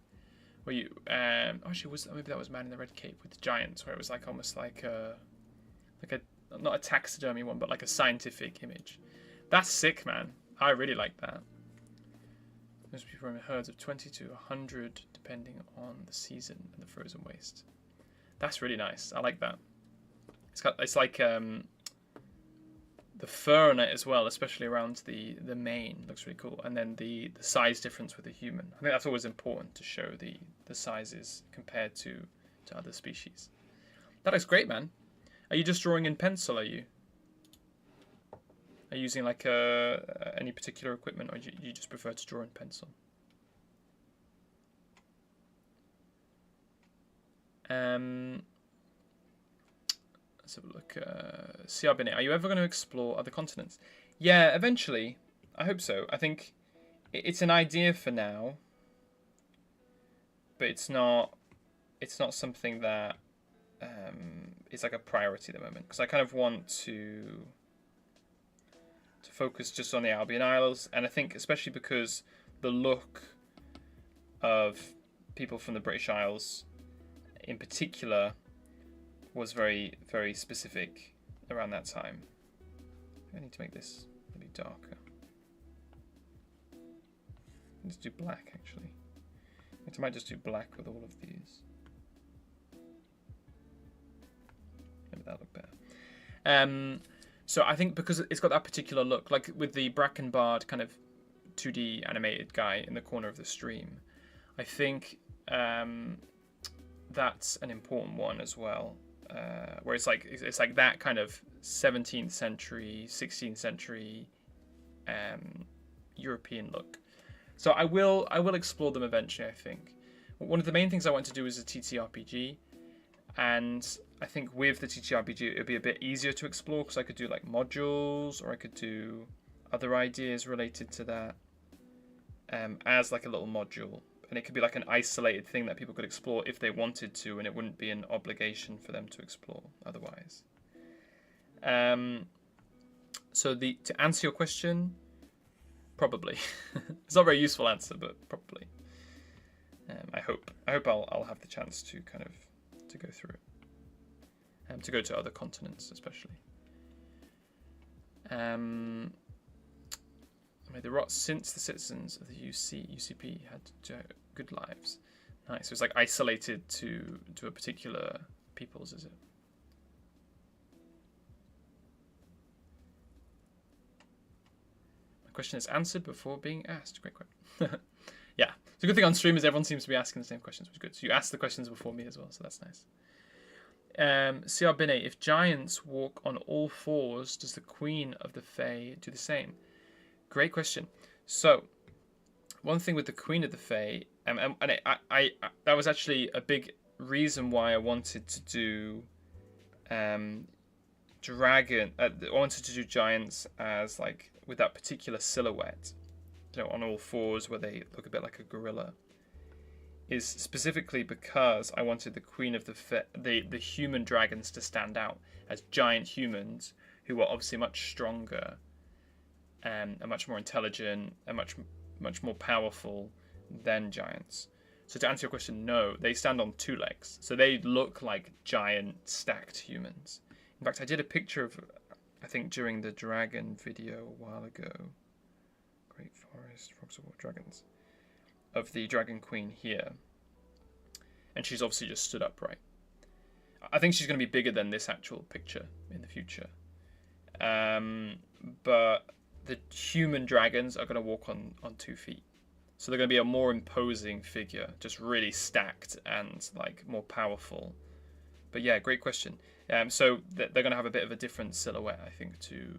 where you actually was maybe that was Man in the Red Cape with the giants, where it was like almost like a not a taxidermy one, but like a scientific image. That's sick, man. I really like that. Most people in herds of 20 to 100, depending on the season and the frozen waste. That's really nice. I like that. It's like the fur on it as well, especially around the mane, looks really cool. And then the size difference with the human. I think that's always important to show the sizes compared to other species. That looks great, man. Are you just drawing in pencil? Are you using like any particular equipment, or do you just prefer to draw in pencil? Let's have a look. CRBNA, are you ever going to explore other continents? Yeah, eventually. I hope so. I think it's an idea for now, but it's not something that is like a priority at the moment, because I kind of want to focus just on the Albion Isles, and I think especially because the look of people from the British Isles in particular was very, very specific around that time. I need to make this maybe darker. Let's do black, actually. I might just do black with all of these. Maybe that'll look better. So I think because it's got that particular look, like with the Brackenbard kind of 2D animated guy in the corner of the stream, I think that's an important one as well. Where it's like that kind of 17th century, 16th century European look. So I will explore them eventually, I think. One of the main things I want to do is a TTRPG, and I think with the TTRPG it would be a bit easier to explore, because I could do like modules, or I could do other ideas related to that as like a little module. And it could be like an isolated thing that people could explore if they wanted to, and it wouldn't be an obligation for them to explore otherwise. So to answer your question, probably. It's not a very useful answer, but probably. I hope I'll have the chance to kind of to go through it, to go to other continents especially. The rot since the citizens of the UCP had good lives. Nice. So it's like isolated to a particular peoples, is it? My question is answered before being asked. Great question. Yeah. It's a good thing on stream is everyone seems to be asking the same questions, which is good. So you asked the questions before me as well, so that's nice. CR Binet, if giants walk on all fours, does the Queen of the Fae do the same? Great question. So, one thing with the Queen of the Fae, and I that was actually a big reason why I wanted to do dragon. I wanted to do giants as like with that particular silhouette, on all fours where they look a bit like a gorilla. Is specifically because I wanted the Queen of the human dragons to stand out as giant humans who are obviously much stronger, and much more intelligent, and much more powerful than giants. So to answer your question, no, they stand on two legs. So they look like giant stacked humans. In fact, I did a picture of, I think during the dragon video a while ago, Great Forest, Frogs of War, Dragons, of the Dragon Queen here. And she's obviously just stood upright. I think she's going to be bigger than this actual picture in the future. But the human dragons are going to walk on 2 feet. So they're going to be a more imposing figure, just really stacked and like more powerful. But yeah, great question. So they're going to have a bit of a different silhouette, I think, to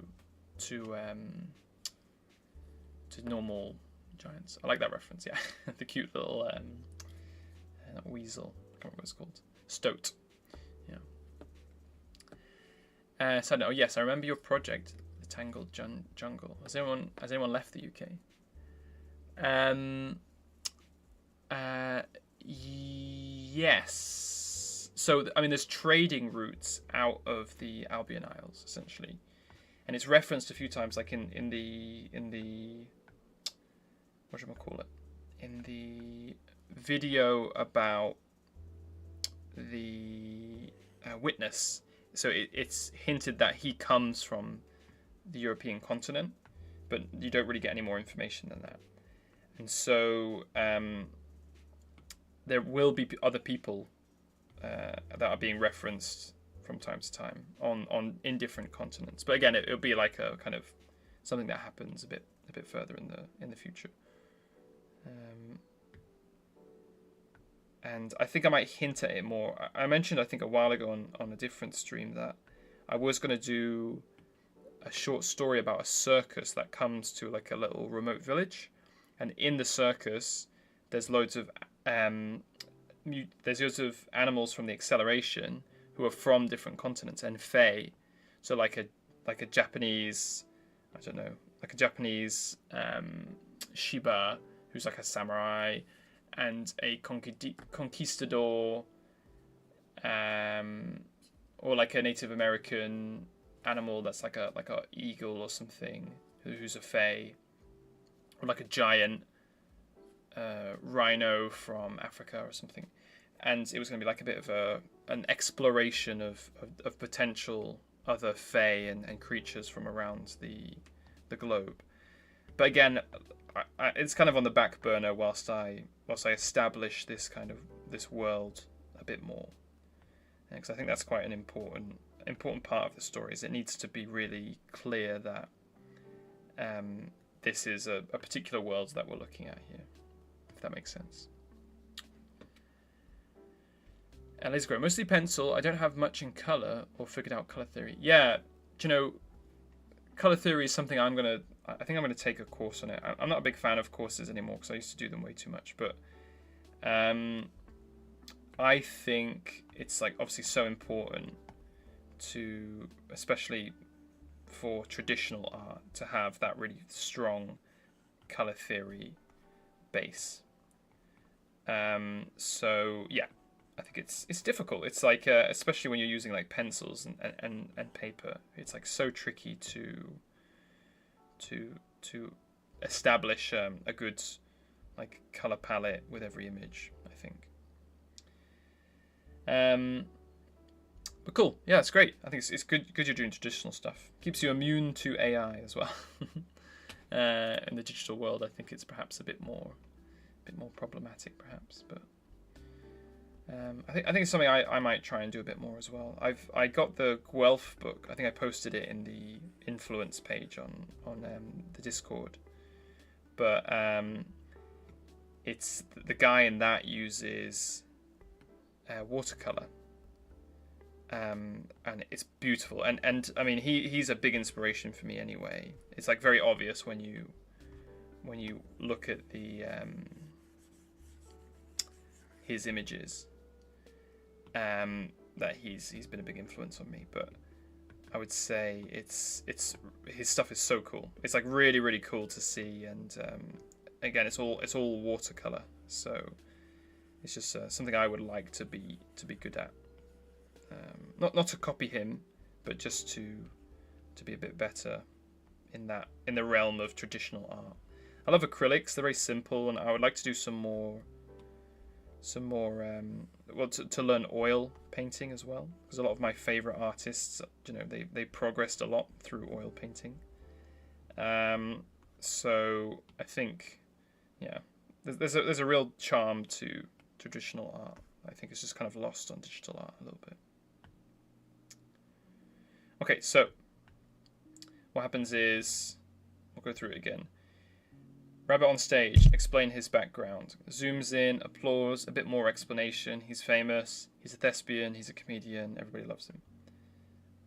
normal giants. I like that reference. Yeah, the cute little weasel. I can't remember what it's called. Stoat. Yeah. So no, yes, I remember your project, the Tangled Jungle. Has anyone left the UK? Yes. So I mean, there's trading routes out of the Albion Isles essentially, and it's referenced a few times, like in the whatchamacallit, in the video about the witness. So it's hinted that he comes from the European continent, but you don't really get any more information than that. And so there will be other people that are being referenced from time to time in different continents. But again, it'll be like a kind of something that happens a bit further in the future. And I think I might hint at it more. I mentioned, I think, a while ago on a different stream that I was going to do a short story about a circus that comes to like a little remote village, and in the circus there's loads of animals from the Acceleration who are from different continents and Fae. So like a Japanese, I don't know, like a Japanese Shiba who's like a samurai, and a conquistador, or like a Native American animal that's like a eagle or something who's a Fae, or like a giant rhino from Africa or something. And it was going to be like a bit of an exploration of potential other Fae and creatures from around the globe. But again, it's kind of on the back burner whilst I establish this world a bit more, because I think that's quite an important part of the story. Is it needs to be really clear that this is a particular world that we're looking at here, if that makes sense. Let's go. Mostly pencil. I don't have much in color or figured out color theory. Yeah, color theory is something I think I'm gonna take a course on it. I'm not a big fan of courses anymore because I used to do them way too much. But I think it's like obviously so important to, especially for traditional art, to have that really strong color theory base. So yeah, I think it's difficult. It's like especially when you're using like pencils and paper, it's like so tricky to establish a good like color palette with every image, I think. But cool, yeah, it's great. I think it's good you're doing traditional stuff. Keeps you immune to AI as well. In the digital world, I think it's perhaps a bit more problematic, perhaps. But I think it's something I might try and do a bit more as well. I got the Guelph book. I think I posted it in the influence page on the Discord. But it's the guy in that uses watercolor. And it's beautiful, and I mean he's a big inspiration for me anyway. It's like very obvious when you look at the his images that he's been a big influence on me. But I would say it's his stuff is so cool. It's like really, really cool to see, and again it's all watercolor, so it's just something I would like to be good at. Not to copy him, but just to be a bit better in the realm of traditional art. I love acrylics; they're very simple, and I would like to do some more. To learn oil painting as well, because a lot of my favorite artists, they progressed a lot through oil painting. So I think, yeah, there's a real charm to traditional art. I think it's just kind of lost on digital art a little bit. Okay, so what happens is, we'll go through it again. Rabbit on stage, explain his background. Zooms in, applause, a bit more explanation. He's famous, he's a thespian, he's a comedian, everybody loves him.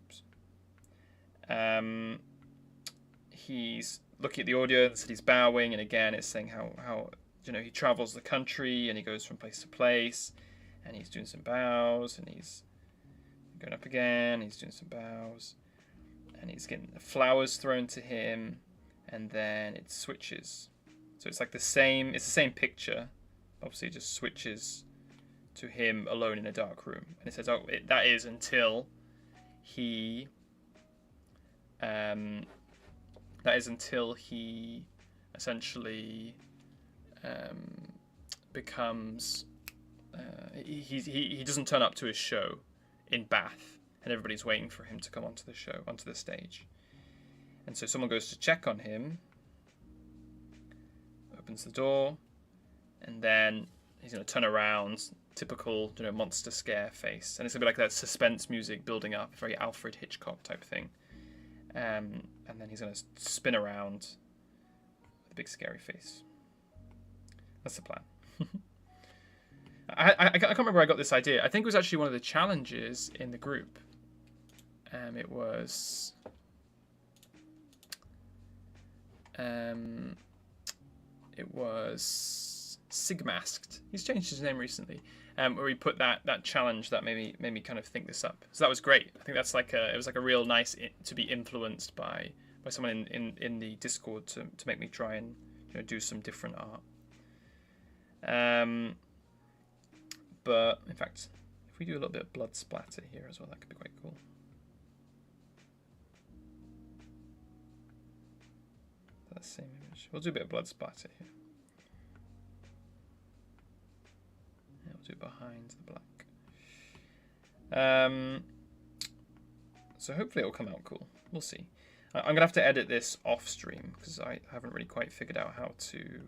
Oops. He's looking at the audience, he's bowing, and again it's saying how he travels the country and he goes from place to place, and he's doing some bows, and he's going up again, he's doing some bows, and he's getting flowers thrown to him, and then it switches. So it's like the same picture, obviously it just switches to him alone in a dark room. And it says, that is until he essentially becomes he doesn't turn up to his show in Bath, and everybody's waiting for him to come onto the show, onto the stage. And so someone goes to check on him, opens the door, and then he's going to turn around, typical, monster scare face, and it's going to be like that suspense music building up, very Alfred Hitchcock type thing. And then he's going to spin around with a big scary face. That's the plan. I can't remember where I got this idea. I think it was actually one of the challenges in the group. It was Sigmasked. He's changed his name recently. Where he put that challenge that made me kind of think this up. So that was great. I think that's it was like a real nice to be influenced by someone in the Discord to make me try and do some different art. But in fact, if we do a little bit of blood splatter here as well, that could be quite cool. That same image. We'll do a bit of blood splatter here. Yeah, we'll do it behind the black. So hopefully it'll come out cool. We'll see. I'm going to have to edit this off stream because I haven't really quite figured out how to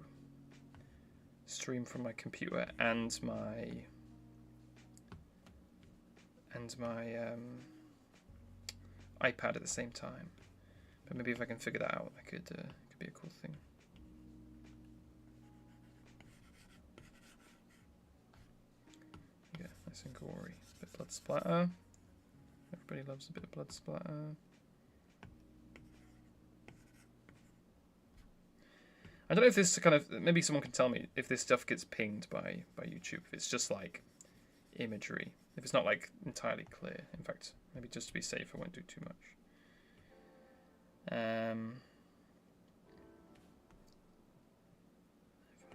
stream from my computer and my iPad at the same time. But maybe if I can figure that out, that could be a cool thing. Yeah, nice and gory. A bit of blood splatter. Everybody loves a bit of blood splatter. I don't know if this kind of, maybe someone can tell me if this stuff gets pinged by YouTube, if it's just like imagery, if it's not like entirely clear. In fact, maybe just to be safe, I won't do too much. If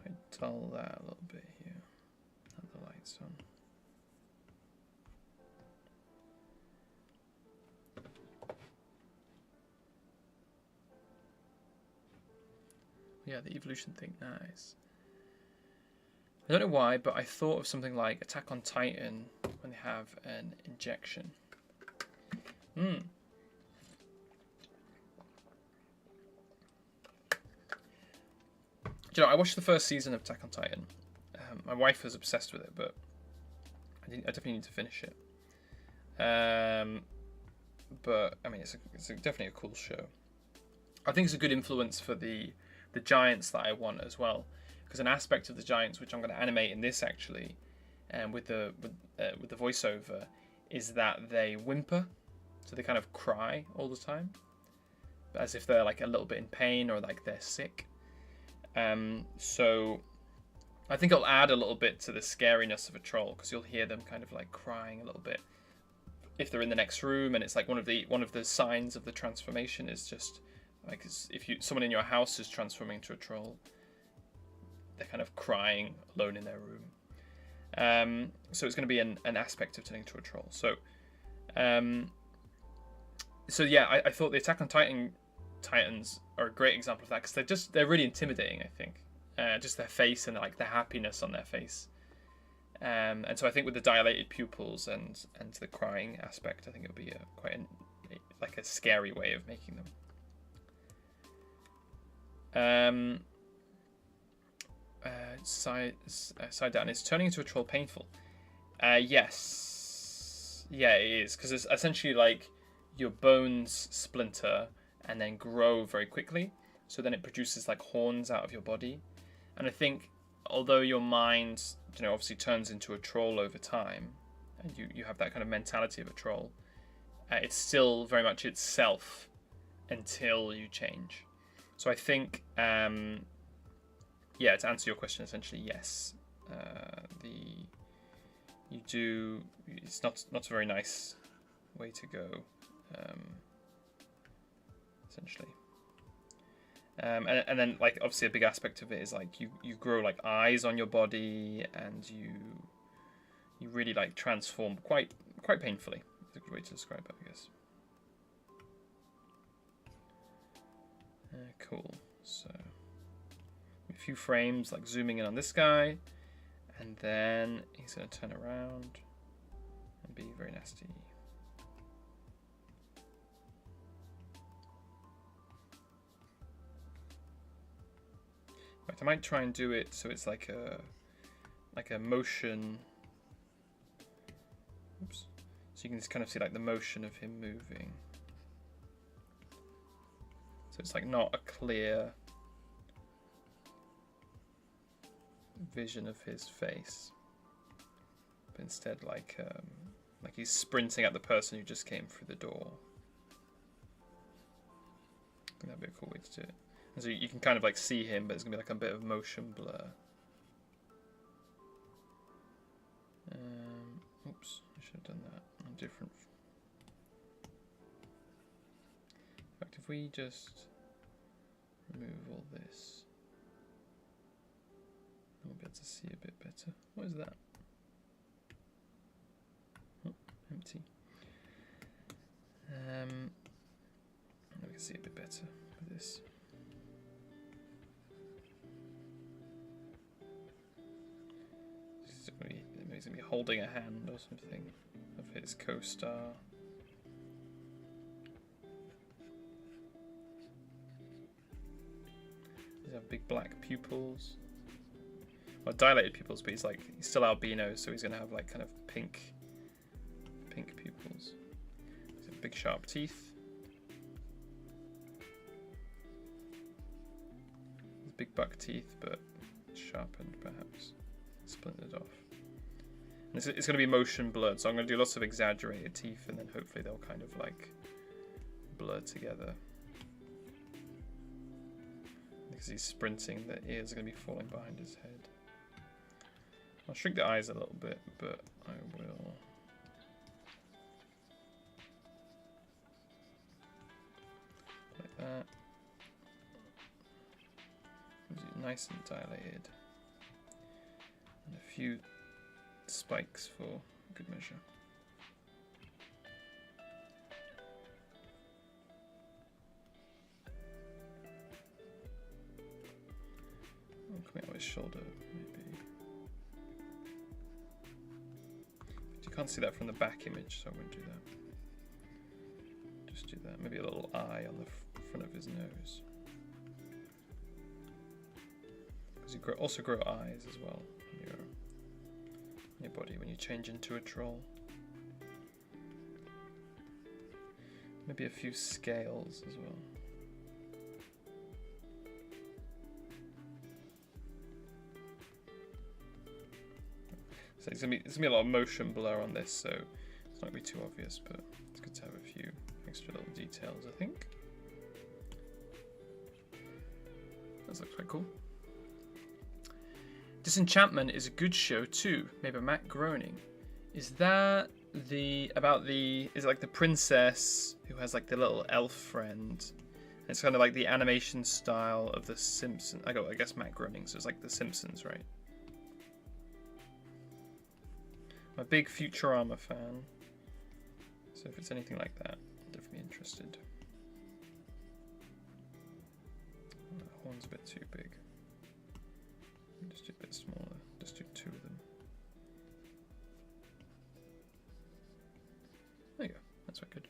I dull that a little bit here, have the lights on. Yeah, the evolution thing, nice. I don't know why, but I thought of something like Attack on Titan when they have an injection. Do you know, I watched the first season of Attack on Titan. My wife was obsessed with it, but I definitely need to finish it. But I mean, it's definitely a cool show. I think it's a good influence for the giants that I want as well, because an aspect of the giants which I'm going to animate in this actually, with the voiceover, is that they whimper, so they kind of cry all the time, as if they're like a little bit in pain or like they're sick. So I think it'll add a little bit to the scariness of a troll, because you'll hear them kind of like crying a little bit if they're in the next room, and it's like one of the signs of the transformation is just like if someone in your house is transforming into a troll, they're kind of crying alone in their room. So it's going to be an aspect of turning into a troll. So yeah, I thought the Attack on Titans are a great example of that, because they're really intimidating. I think just their face and like the happiness on their face. And so I think with the dilated pupils and the crying aspect, I think it'll be quite a scary way of making them. Side down. Is turning into a troll painful? Yes. Yeah, it is, because it's essentially like your bones splinter and then grow very quickly. So then it produces like horns out of your body. And I think although your mind, obviously turns into a troll over time, and you have that kind of mentality of a troll, it's still very much itself until you change. So I think, to answer your question, essentially, yes. It's not a very nice way to go, essentially. And then, like, obviously a big aspect of it is like you grow like eyes on your body, and you really like transform quite painfully. That's a good way to describe it, I guess. Cool. So a few frames, like zooming in on this guy, and then he's going to turn around and be very nasty. Right, I might try and do it so it's like a motion. Oops. So you can just kind of see like the motion of him moving. So it's like not a clear vision of his face, but instead like he's sprinting at the person who just came through the door. I think that'd be a cool way to do it. And so you can kind of like see him, but it's gonna be like a bit of motion blur. Oops, I should have done that on different. In fact, if we just remove all this, we'll be able to see a bit better. What is that? Oh, empty. We can see a bit better with this. He's going to be holding a hand or something of his co-star. He's have big black pupils. Well, dilated pupils, but he's still albino, so he's going to have like kind of pink pupils. He's got big sharp teeth. Big buck teeth, but sharpened perhaps, splintered off. And it's going to be motion blurred, so I'm going to do lots of exaggerated teeth, and then hopefully they'll kind of like blur together. Because he's sprinting, the ears are going to be falling behind his head. I'll shrink the eyes a little bit, but I will. Like that. Nice and dilated, and a few spikes for good measure. Coming out his shoulder, maybe. But you can't see that from the back image, so I won't do that. Just do that. Maybe a little eye on the front of his nose. You also grow eyes as well on your body when you change into a troll. Maybe a few scales as well. So there's gonna be a lot of motion blur on this, so it's not gonna be too obvious, but it's good to have a few extra little details, I think. That looks quite cool. Disenchantment is a good show too, made by Matt Groening. Is that is it like the princess who has like the little elf friend? It's kind of like the animation style of The Simpsons. I guess Matt Groening, so it's like The Simpsons, right? I'm a big Futurama fan, so if it's anything like that, I'm definitely interested. The horn's a bit too big. Just do a bit smaller, just do 2 of them. There you go, that's quite good.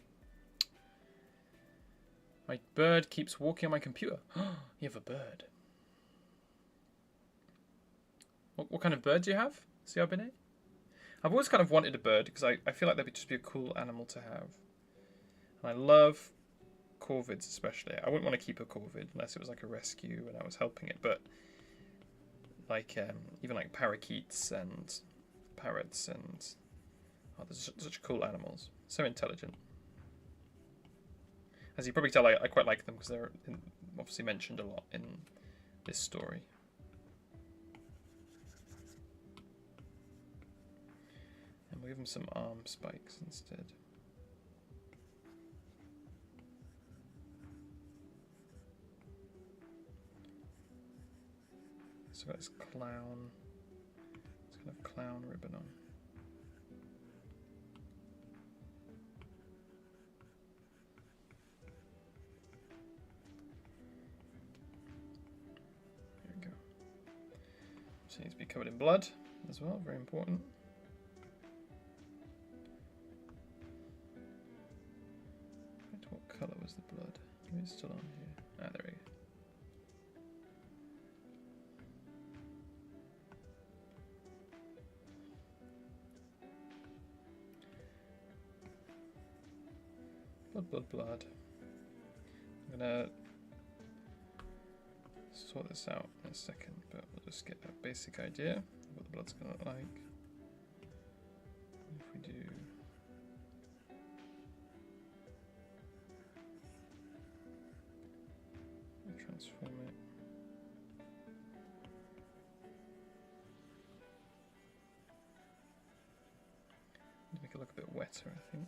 My bird keeps walking on my computer. You have a bird. What kind of bird do you have, CRBNA? I've always kind of wanted a bird because I feel like that'd just be a cool animal to have. And I love corvids especially. I wouldn't want to keep a corvid unless it was like a rescue and I was helping it, but like even like parakeets and parrots and they're such cool animals, so intelligent. As you probably tell, I quite like them because they're obviously mentioned a lot in this story. And we'll give them some arm spikes instead. So got this clown, this kind of clown ribbon on. There we go. So it needs to be covered in blood as well, very important. What colour was the blood? Maybe it's still on here. Ah, there we go. Blood. I'm gonna sort this out in a second, but we'll just get a basic idea of what the blood's gonna look like. If we do transform it. Make it look a bit wetter, I think.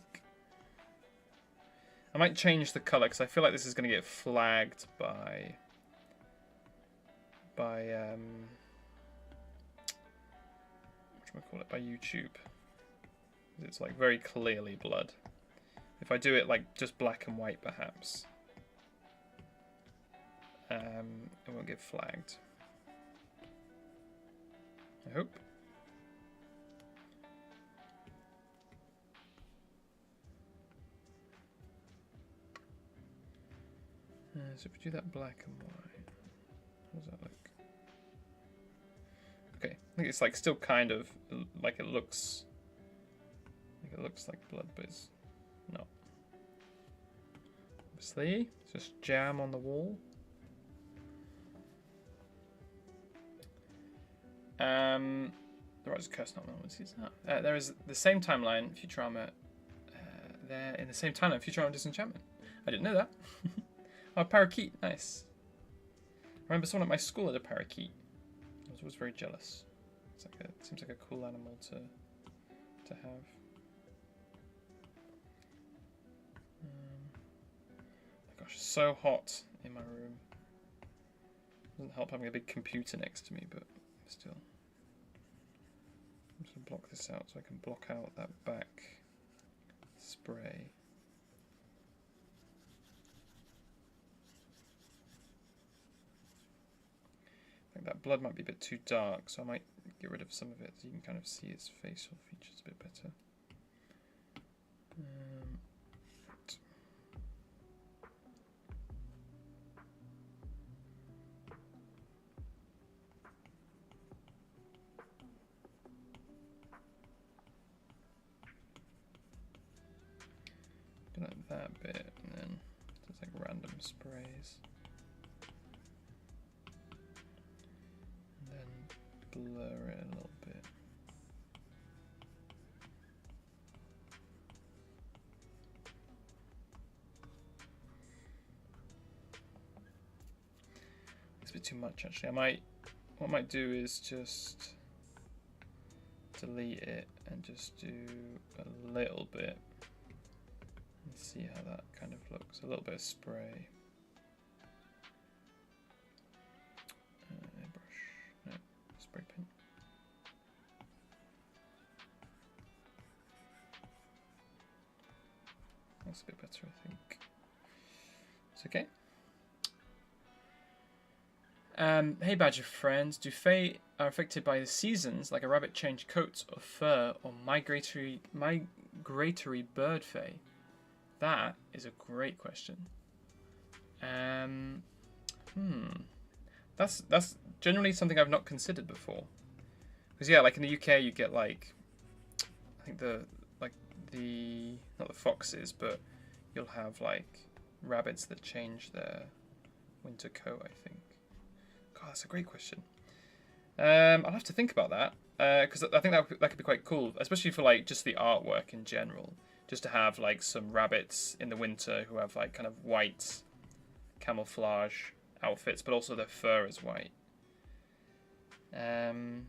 I might change the colour because I feel like this is going to get flagged by by YouTube. It's like very clearly blood. If I do it like just black and white, perhaps, it won't get flagged. I hope. So if we do that black and white, how does that look? Okay, I think it's like still kind of like it looks like blood, but it's not. Obviously, it's just jam on the wall. The Writer's Curse, not one sees that. There is the same timeline, Futurama. There in the same timeline, Futurama Disenchantment. I didn't know that. Oh, parakeet, nice. I remember someone at my school had a parakeet. I was always very jealous. It's like it seems like a cool animal to have. Oh gosh, it's so hot in my room. Doesn't help having a big computer next to me, but still. I'm just gonna block this out so I can block out that back spray. I think that blood might be a bit too dark, so I might get rid of some of it so you can kind of see its facial features a bit better. Right. Do like that bit, and then just like random sprays. Blur it a little bit. It's a bit too much actually. What I might do is just delete it and just do a little bit and see how that kind of looks. A little bit of spray. Spray paint. That's a bit better, I think. It's okay. Hey Badger friends, do Fae are affected by the seasons like a rabbit change coats or fur or migratory bird Fae? That is a great question. That's generally something I've not considered before. Because yeah, like in the UK you get like, I think not the foxes, but you'll have like rabbits that change their winter coat, I think. God, that's a great question. I'll have to think about that, because I think that could be quite cool, especially for like just the artwork in general. Just to have like some rabbits in the winter who have like kind of white camouflage outfits, but also their fur is white. And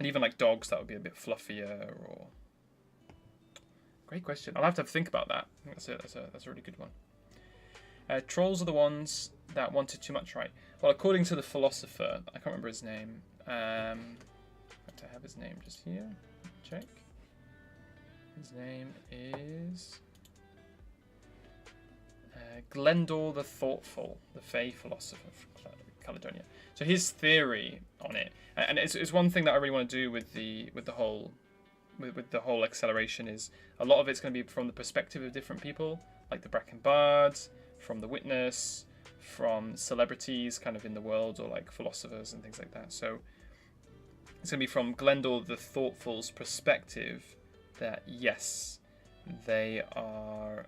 even like dogs, that would be a bit fluffier. Or great question. I'll have to think about that. I think that's a really good one. Trolls are the ones that wanted too much, right? Well, according to the philosopher, I can't remember his name. I have his name just here. Check. His name is Glendor the Thoughtful, the Fey philosopher from Caledonia. So his theory on it, and it's one thing that I really want to do with the whole with the whole acceleration, is a lot of it's going to be from the perspective of different people, like the Bracken Bards, from the Witness, from celebrities kind of in the world, or like philosophers and things like that. So it's going to be from Glendor the Thoughtful's perspective that yes, they are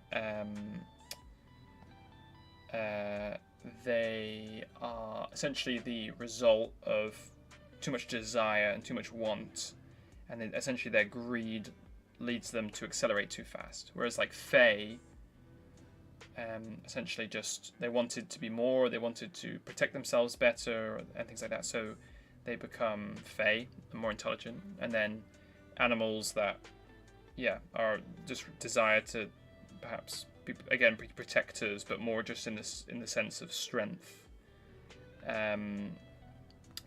essentially the result of too much desire and too much want, and then essentially their greed leads them to accelerate too fast. Whereas like Fae, essentially just they wanted to be more, they wanted to protect themselves better and things like that, so they become Fae and more intelligent. And then animals that are just desire to perhaps be protectors, but more just in the sense of strength,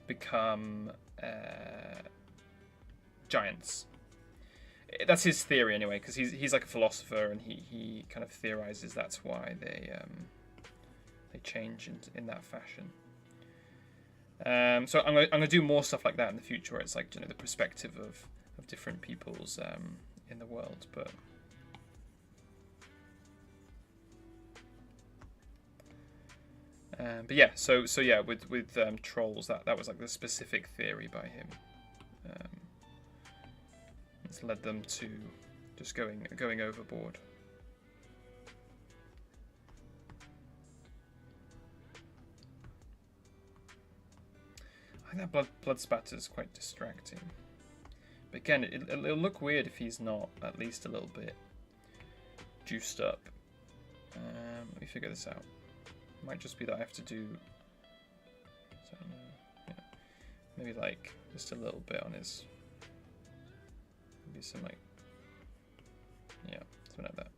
become giants. That's his theory anyway, because he's like a philosopher, and he kind of theorizes that's why they change in that fashion. So I'm gonna do more stuff like that in the future, where it's like, you know, the perspective of different peoples in the world. But yeah, so yeah, with trolls, that was like the specific theory by him. It's led them to just going overboard. I think that blood spatter is quite distracting. But again, it'll look weird if he's not at least a little bit juiced up. Let me figure this out. It might just be that I have to do, maybe like just a little bit on his, maybe some like, something like that.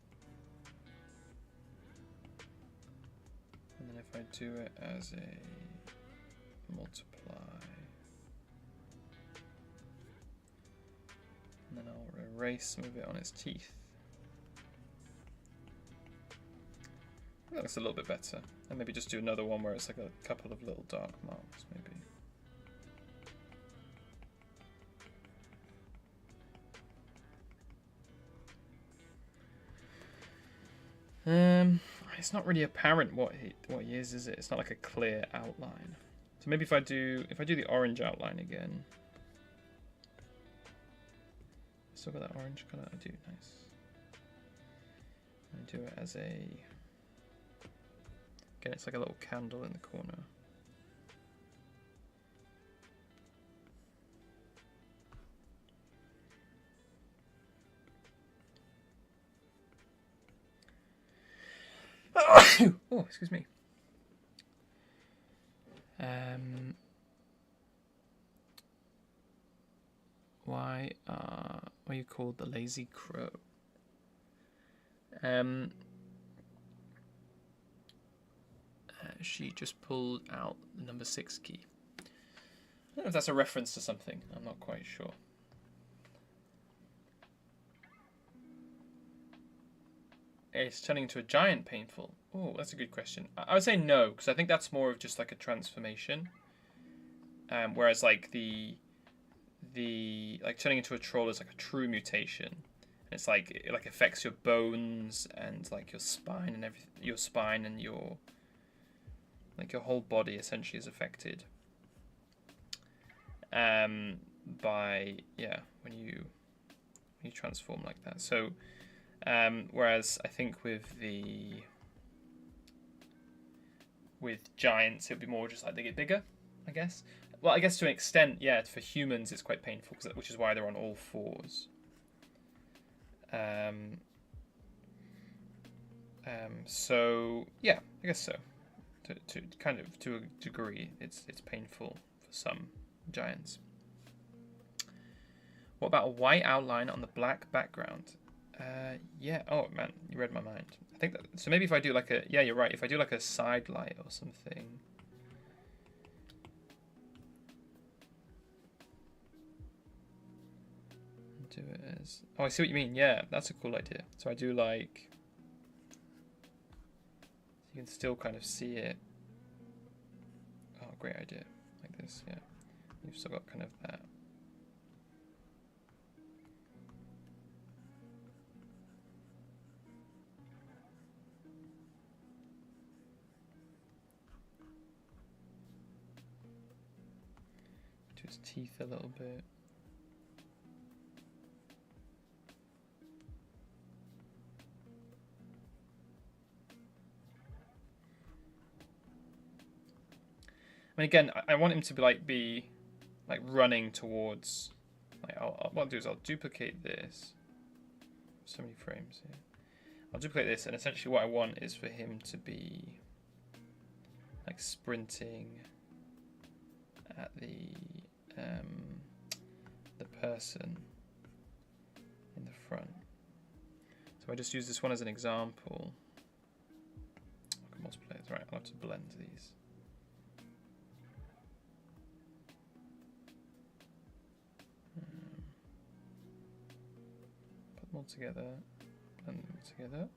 And then if I do it as a multiply, and then I'll erase some of it on his teeth. That looks a little bit better. And maybe just do another one where it's like a couple of little dark marks, maybe. It's not really apparent what he is it? It's not like a clear outline. So maybe if I do the orange outline again. Still got that orange colour. I do, nice. I do it as a, again, it's like a little candle in the corner. Oh, excuse me. Why are you called the Lazy Crow? She just pulled out the number 6 key. I don't know if that's a reference to something. I'm not quite sure. Is turning into a giant painful? Oh, that's a good question. I would say no, because I think that's more of just like a transformation. Whereas like the like turning into a troll is like a true mutation. And it's like it like affects your bones and like your spine and everything. Your spine and your whole body essentially is affected. By when you transform like that. So. Whereas I think with giants, it would be more just like they get bigger, I guess. Well, I guess to an extent, yeah. For humans, it's quite painful, which is why they're on all fours. So yeah, I guess so. To kind of to a degree, it's painful for some giants. What about a white outline on the black background? Yeah. Oh man, you read my mind. I think that. So maybe if I do like a, you're right. If I do like a side light or something. Do it as. Oh, I see what you mean. Yeah, that's a cool idea. So I do like. You can still kind of see it. Oh, great idea. is, yeah. You've still got kind of that. To his teeth a little bit. I mean, again, I want him to be like running towards. Like, what I'll do is I'll duplicate this. So many frames here. I'll duplicate this, and essentially what I want is for him to be like sprinting at the person in the front. So I just use this one as an example. I can multiply it. Right, I'll have to blend these. Put them all together, blend them together.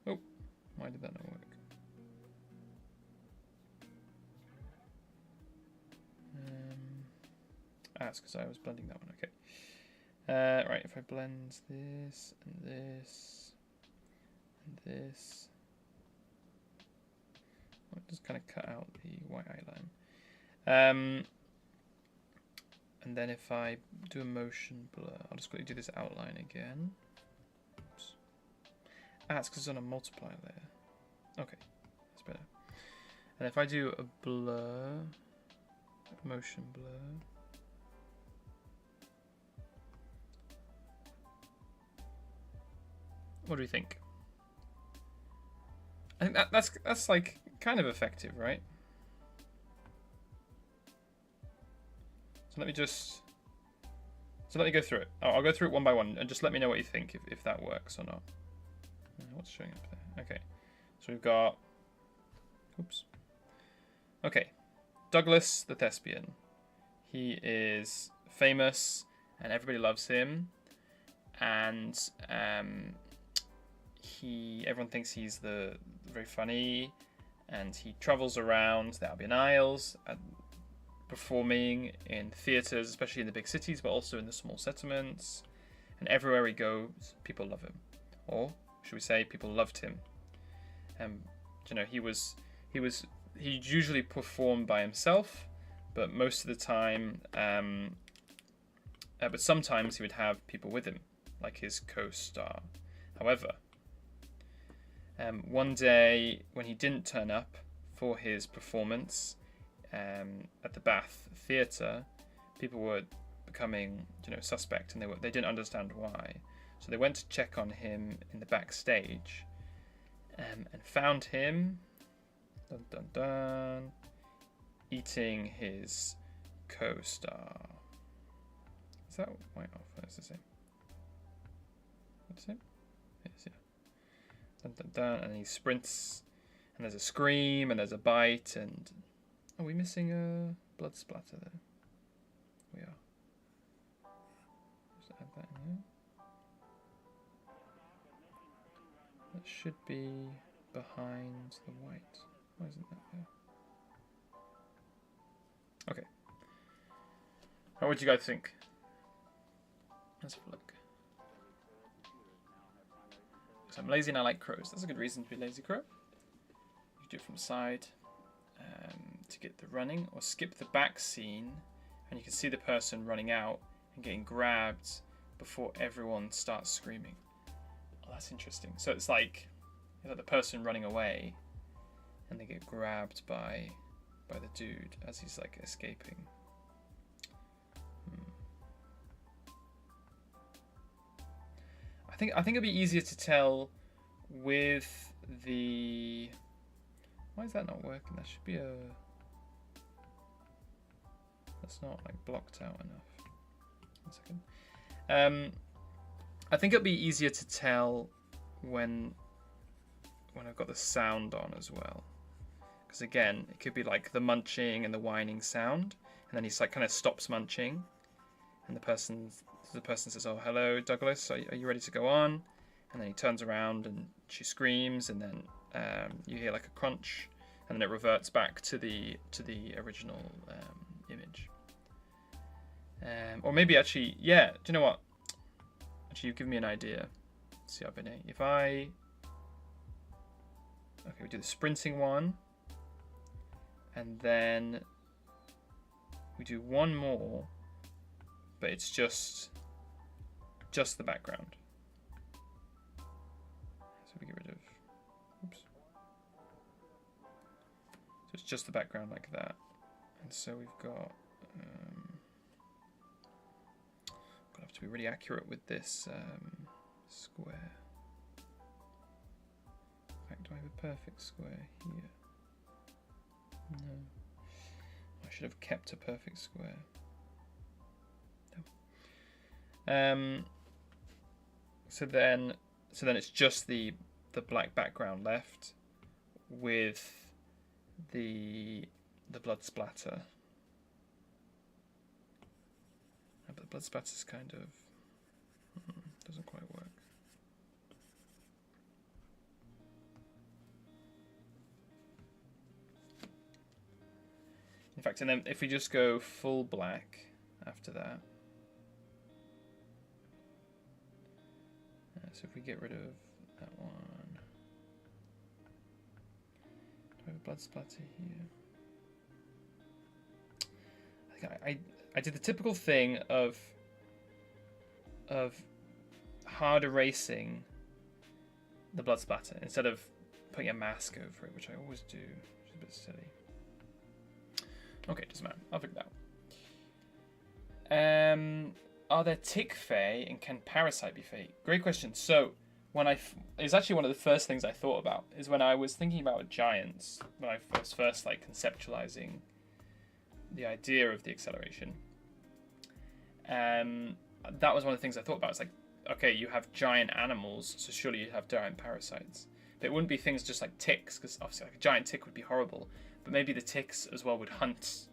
Oh, why did that not work? It's because I was blending that one. Okay. Right, if I blend this and this and this, I'll just kind of cut out the white outline. And then if I do a motion blur, I'll just quickly do this outline again. Oops. It's because it's on a multiply layer. Okay, that's better. And if I do a blur, motion blur. What do we think? I think that's like kind of effective, right? So let me go through it. I'll go through it one by one and just let me know what you think if that works or not. What's showing up there? Okay, so we've got. Oops. Okay, Douglas the Thespian. He is famous and everybody loves him, and everyone thinks he's very funny, and he travels around the Albion Isles performing in theatres, especially in the big cities, but also in the small settlements. And everywhere he goes, people love him, or should we say, people loved him. He usually performed by himself, but most of the time, but sometimes he would have people with him, like his co-star. However, one day when he didn't turn up for his performance at the Bath Theatre, people were becoming, suspect, and they didn't understand why. So they went to check on him in the backstage, and found him, dun dun dun, eating his co-star. Is that White Alpha? It's the same. What's it? Yes, yeah. Dun, dun, dun, and he sprints, and there's a scream, and there's a bite, and are we missing a blood splatter there? We are. Just add that in here. That should be behind the white. Why isn't that there? Okay. What do you guys think? Let's have a look. So I'm lazy and I like crows. That's a good reason to be lazy, crow. You can do it from the side to get the running, or skip the back scene, and you can see the person running out and getting grabbed before everyone starts screaming. Oh, that's interesting. So it's like the person running away, and they get grabbed by the dude as he's like escaping. I think it'd be easier to tell with the. Why is that not working? That should be a. That's not like blocked out enough. 1 second. I think it'd be easier to tell when I've got the sound on as well, because again, it could be like the munching and the whining sound, and then he's like kind of stops munching, and the person says, "Oh, hello, Douglas. Are you ready to go on?" And then he turns around and she screams, and then you hear like a crunch, and then it reverts back to the original image. Or maybe actually, yeah. Do you know what? Actually, you've given me an idea. CRBNA. If I we do the sprinting one, and then we do one more, but it's just the background. So we get rid of. Oops. So it's just the background like that, and so we've got. Gonna have to be really accurate with this square. In fact, do I have a perfect square here? No. I should have kept a perfect square. No. So then it's just the black background left with the blood splatter. But the blood splatter's kind of doesn't quite work. In fact, and then if we just go full black after that, so if we get rid of that one, do I have a blood splatter here? I think I did the typical thing of hard erasing the blood splatter instead of putting a mask over it, which I always do, which is a bit silly. Okay, doesn't matter. I'll figure that out. Are there tick fae and can parasite be fae? Great question. So it's actually one of the first things I thought about is when I was thinking about giants, when I was first like conceptualizing the idea of the acceleration. That was one of the things I thought about. It's like, okay, you have giant animals, so surely you have giant parasites. But it wouldn't be things just like ticks, because obviously like a giant tick would be horrible. But maybe the ticks as well would hunt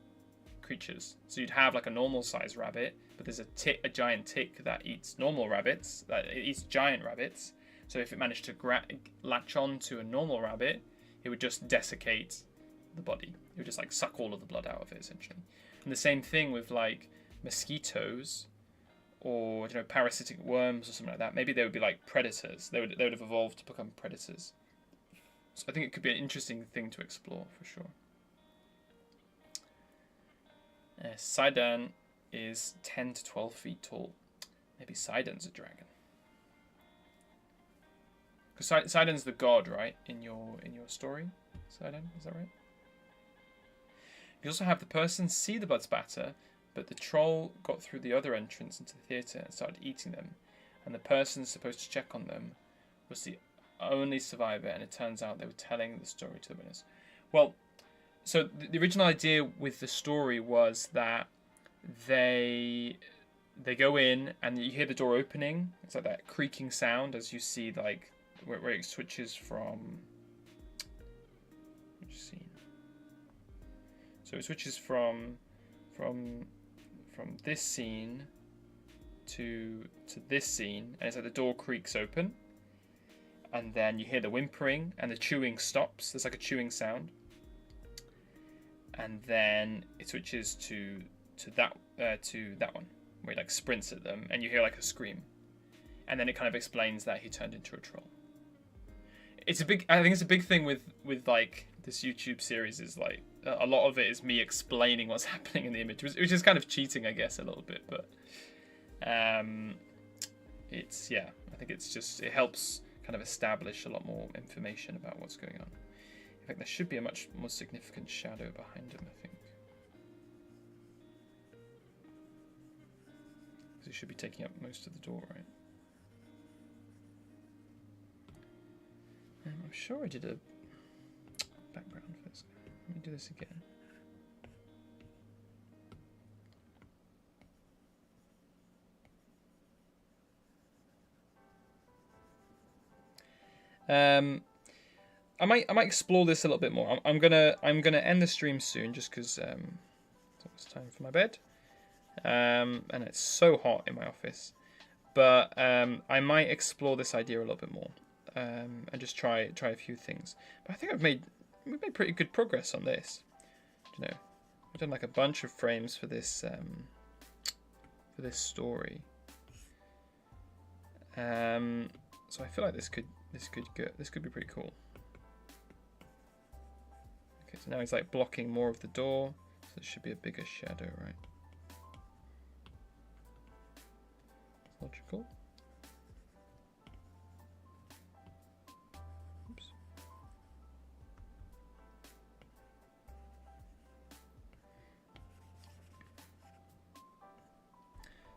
creatures. So you'd have like a normal sized rabbit, but there's a giant tick that eats normal rabbits, that it eats giant rabbits. So if it managed to latch on to a normal rabbit, it would just desiccate the body. It would just like suck all of the blood out of it essentially. And the same thing with like mosquitoes or parasitic worms or something like that. Maybe they would be like predators. They would have evolved to become predators. So I think it could be an interesting thing to explore for sure. Sidon is 10 to 12 feet tall. Maybe Sidon's a dragon. Because Sidon's the god, right? In your story, Sidon, is that right? You also have the person see the blood spatter, but the troll got through the other entrance into the theatre and started eating them. And the person supposed to check on them was the only survivor, and it turns out they were telling the story to the witness. Well, so the original idea with the story was that they go in and you hear the door opening. It's like that creaking sound as you see like where it switches from. Which scene? So it switches from this scene to this scene, and it's like the door creaks open, and then you hear the whimpering and the chewing stops. There's like a chewing sound, and then it switches to that one where he like sprints at them, and you hear like a scream, and then it kind of explains that he turned into a troll. I think it's a big thing with like this YouTube series is like a lot of it is me explaining what's happening in the image, which is kind of cheating, I guess, a little bit, but it's I think it helps kind of establish a lot more information about what's going on. In fact, there should be a much more significant shadow behind him, I think, because he should be taking up most of the door, right? I'm sure I did a background for this guy. Let me do this again. I might explore this a little bit more. I'm gonna end the stream soon, just because it's time for my bed, and it's so hot in my office. But I might explore this idea a little bit more, and just try a few things. But I think I've made we've made pretty good progress on this. You know, we've done like a bunch of frames for this story. So I feel like this could be pretty cool. Okay, so now he's like blocking more of the door, so it should be a bigger shadow, right? Logical. Oops.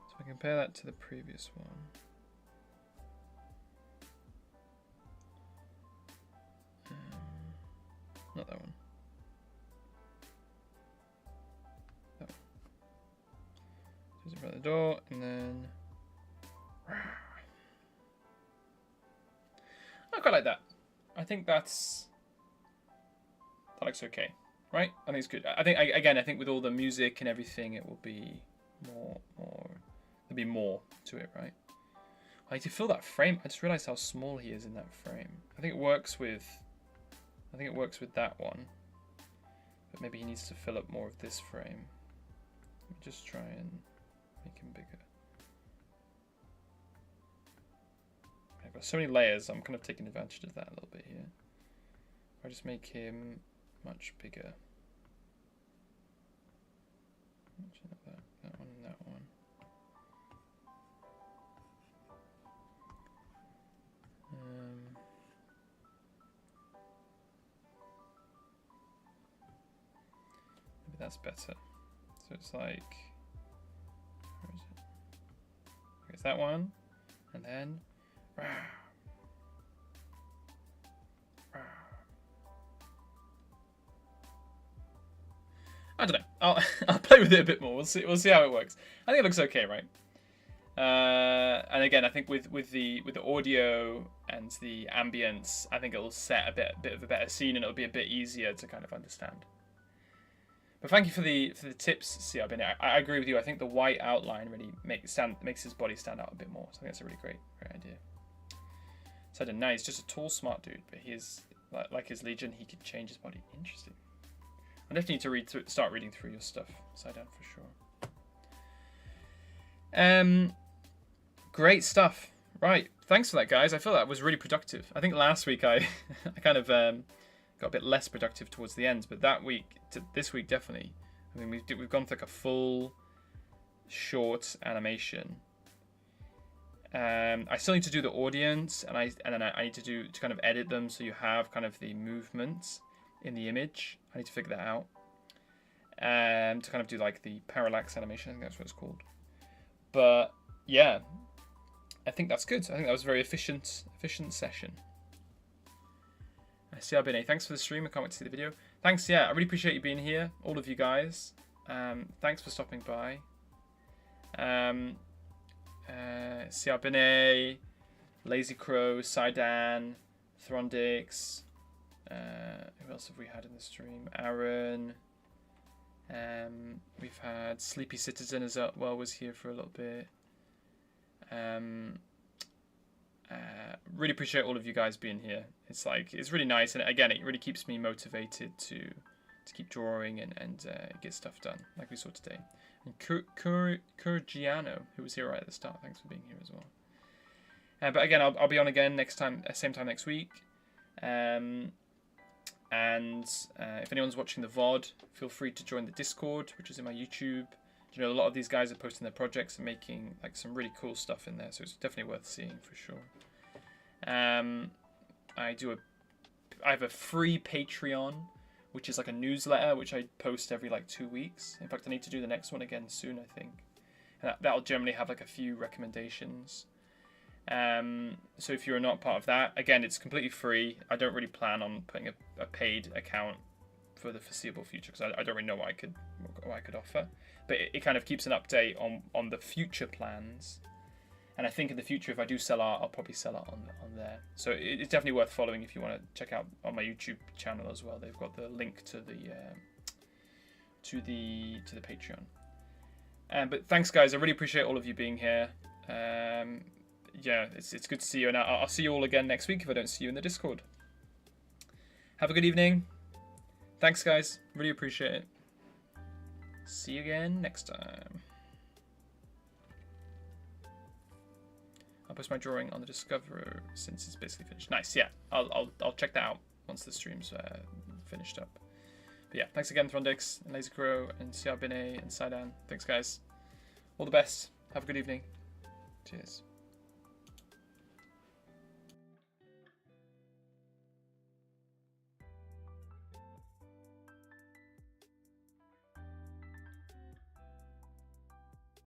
So I compare that to the previous one. Not that one. That one. So it's in front of the door, and then I quite like that. I think that looks okay, right? I think it's good. I think with all the music and everything, it will be more. There'll be more to it, right? I need to fill that frame. I just realized how small he is in that frame. I think it works with that one, but maybe he needs to fill up more of this frame. Let me just try and make him bigger. I've got so many layers, I'm kind of taking advantage of that a little bit here. If I just make him much bigger. Actually, not that one and that one. Maybe that's better. So it's like, where is it? Okay, it's that one, and then. I don't know. I'll play with it a bit more. We'll see how it works. I think it looks okay, right? And again, I think with the audio and the ambience, I think it'll set a bit of a better scene, and it'll be a bit easier to kind of understand. But thank you for the tips, CRB. I agree with you. I think the white outline really makes his body stand out a bit more. So I think that's a really great idea. So I don't know. He's just a tall, smart dude, but he is like his Legion. He could change his body. Interesting. I definitely need to start reading through your stuff, Side Down, for sure. Great stuff. Right, thanks for that, guys. I feel that was really productive. I think last week I kind of got a bit less productive towards the end, but this week definitely. I mean, we've gone through like a full short animation. I still need to do the audience, and then I need to kind of edit them so you have kind of the movements in the image. I need to figure that out. To kind of do like the parallax animation, I think that's what it's called. But yeah, I think that's good. I think that was a very efficient session. CRBNA, thanks for the stream. I can't wait to see the video. Thanks, yeah, I really appreciate you being here, all of you guys. Thanks for stopping by. CRBNA, Lazy Crow, Sidan, Throndix. Who else have we had in the stream? Aaron. We've had Sleepy Citizen as well, was here for a little bit. Really appreciate all of you guys being here. It's really nice, and again, it really keeps me motivated to keep drawing and get stuff done, like we saw today. And Kurgiano, who was here right at the start, thanks for being here as well. But again, I'll be on again next time, same time next week. And if anyone's watching the VOD, feel free to join the Discord, which is in my YouTube. You know, a lot of these guys are posting their projects and making like some really cool stuff in there, so it's definitely worth seeing for sure. I have a free Patreon, which is like a newsletter which I post every like 2 weeks. In fact, I need to do the next one again soon, I think. And that'll generally have like a few recommendations. So if you're not part of that, again, it's completely free. I don't really plan on putting a paid account for the foreseeable future, because I don't really know what I could offer. But it kind of keeps an update on the future plans. And I think in the future, if I do sell art, I'll probably sell art on there. So it's definitely worth following if you want to check out on my YouTube channel as well. They've got the link to the Patreon. But thanks, guys. I really appreciate all of you being here. Yeah, it's good to see you, and I'll see you all again next week if I don't see you in the Discord. Have a good evening. thanks guys, really appreciate it. See you again next time. I'll post my drawing on the Discover since it's basically finished. Nice, yeah. I'll check that out once the stream's finished up. But yeah, thanks again, Throndix and Lazy Crow and Siabine and Sidan. Thanks guys. All the best. Have a good evening. Cheers.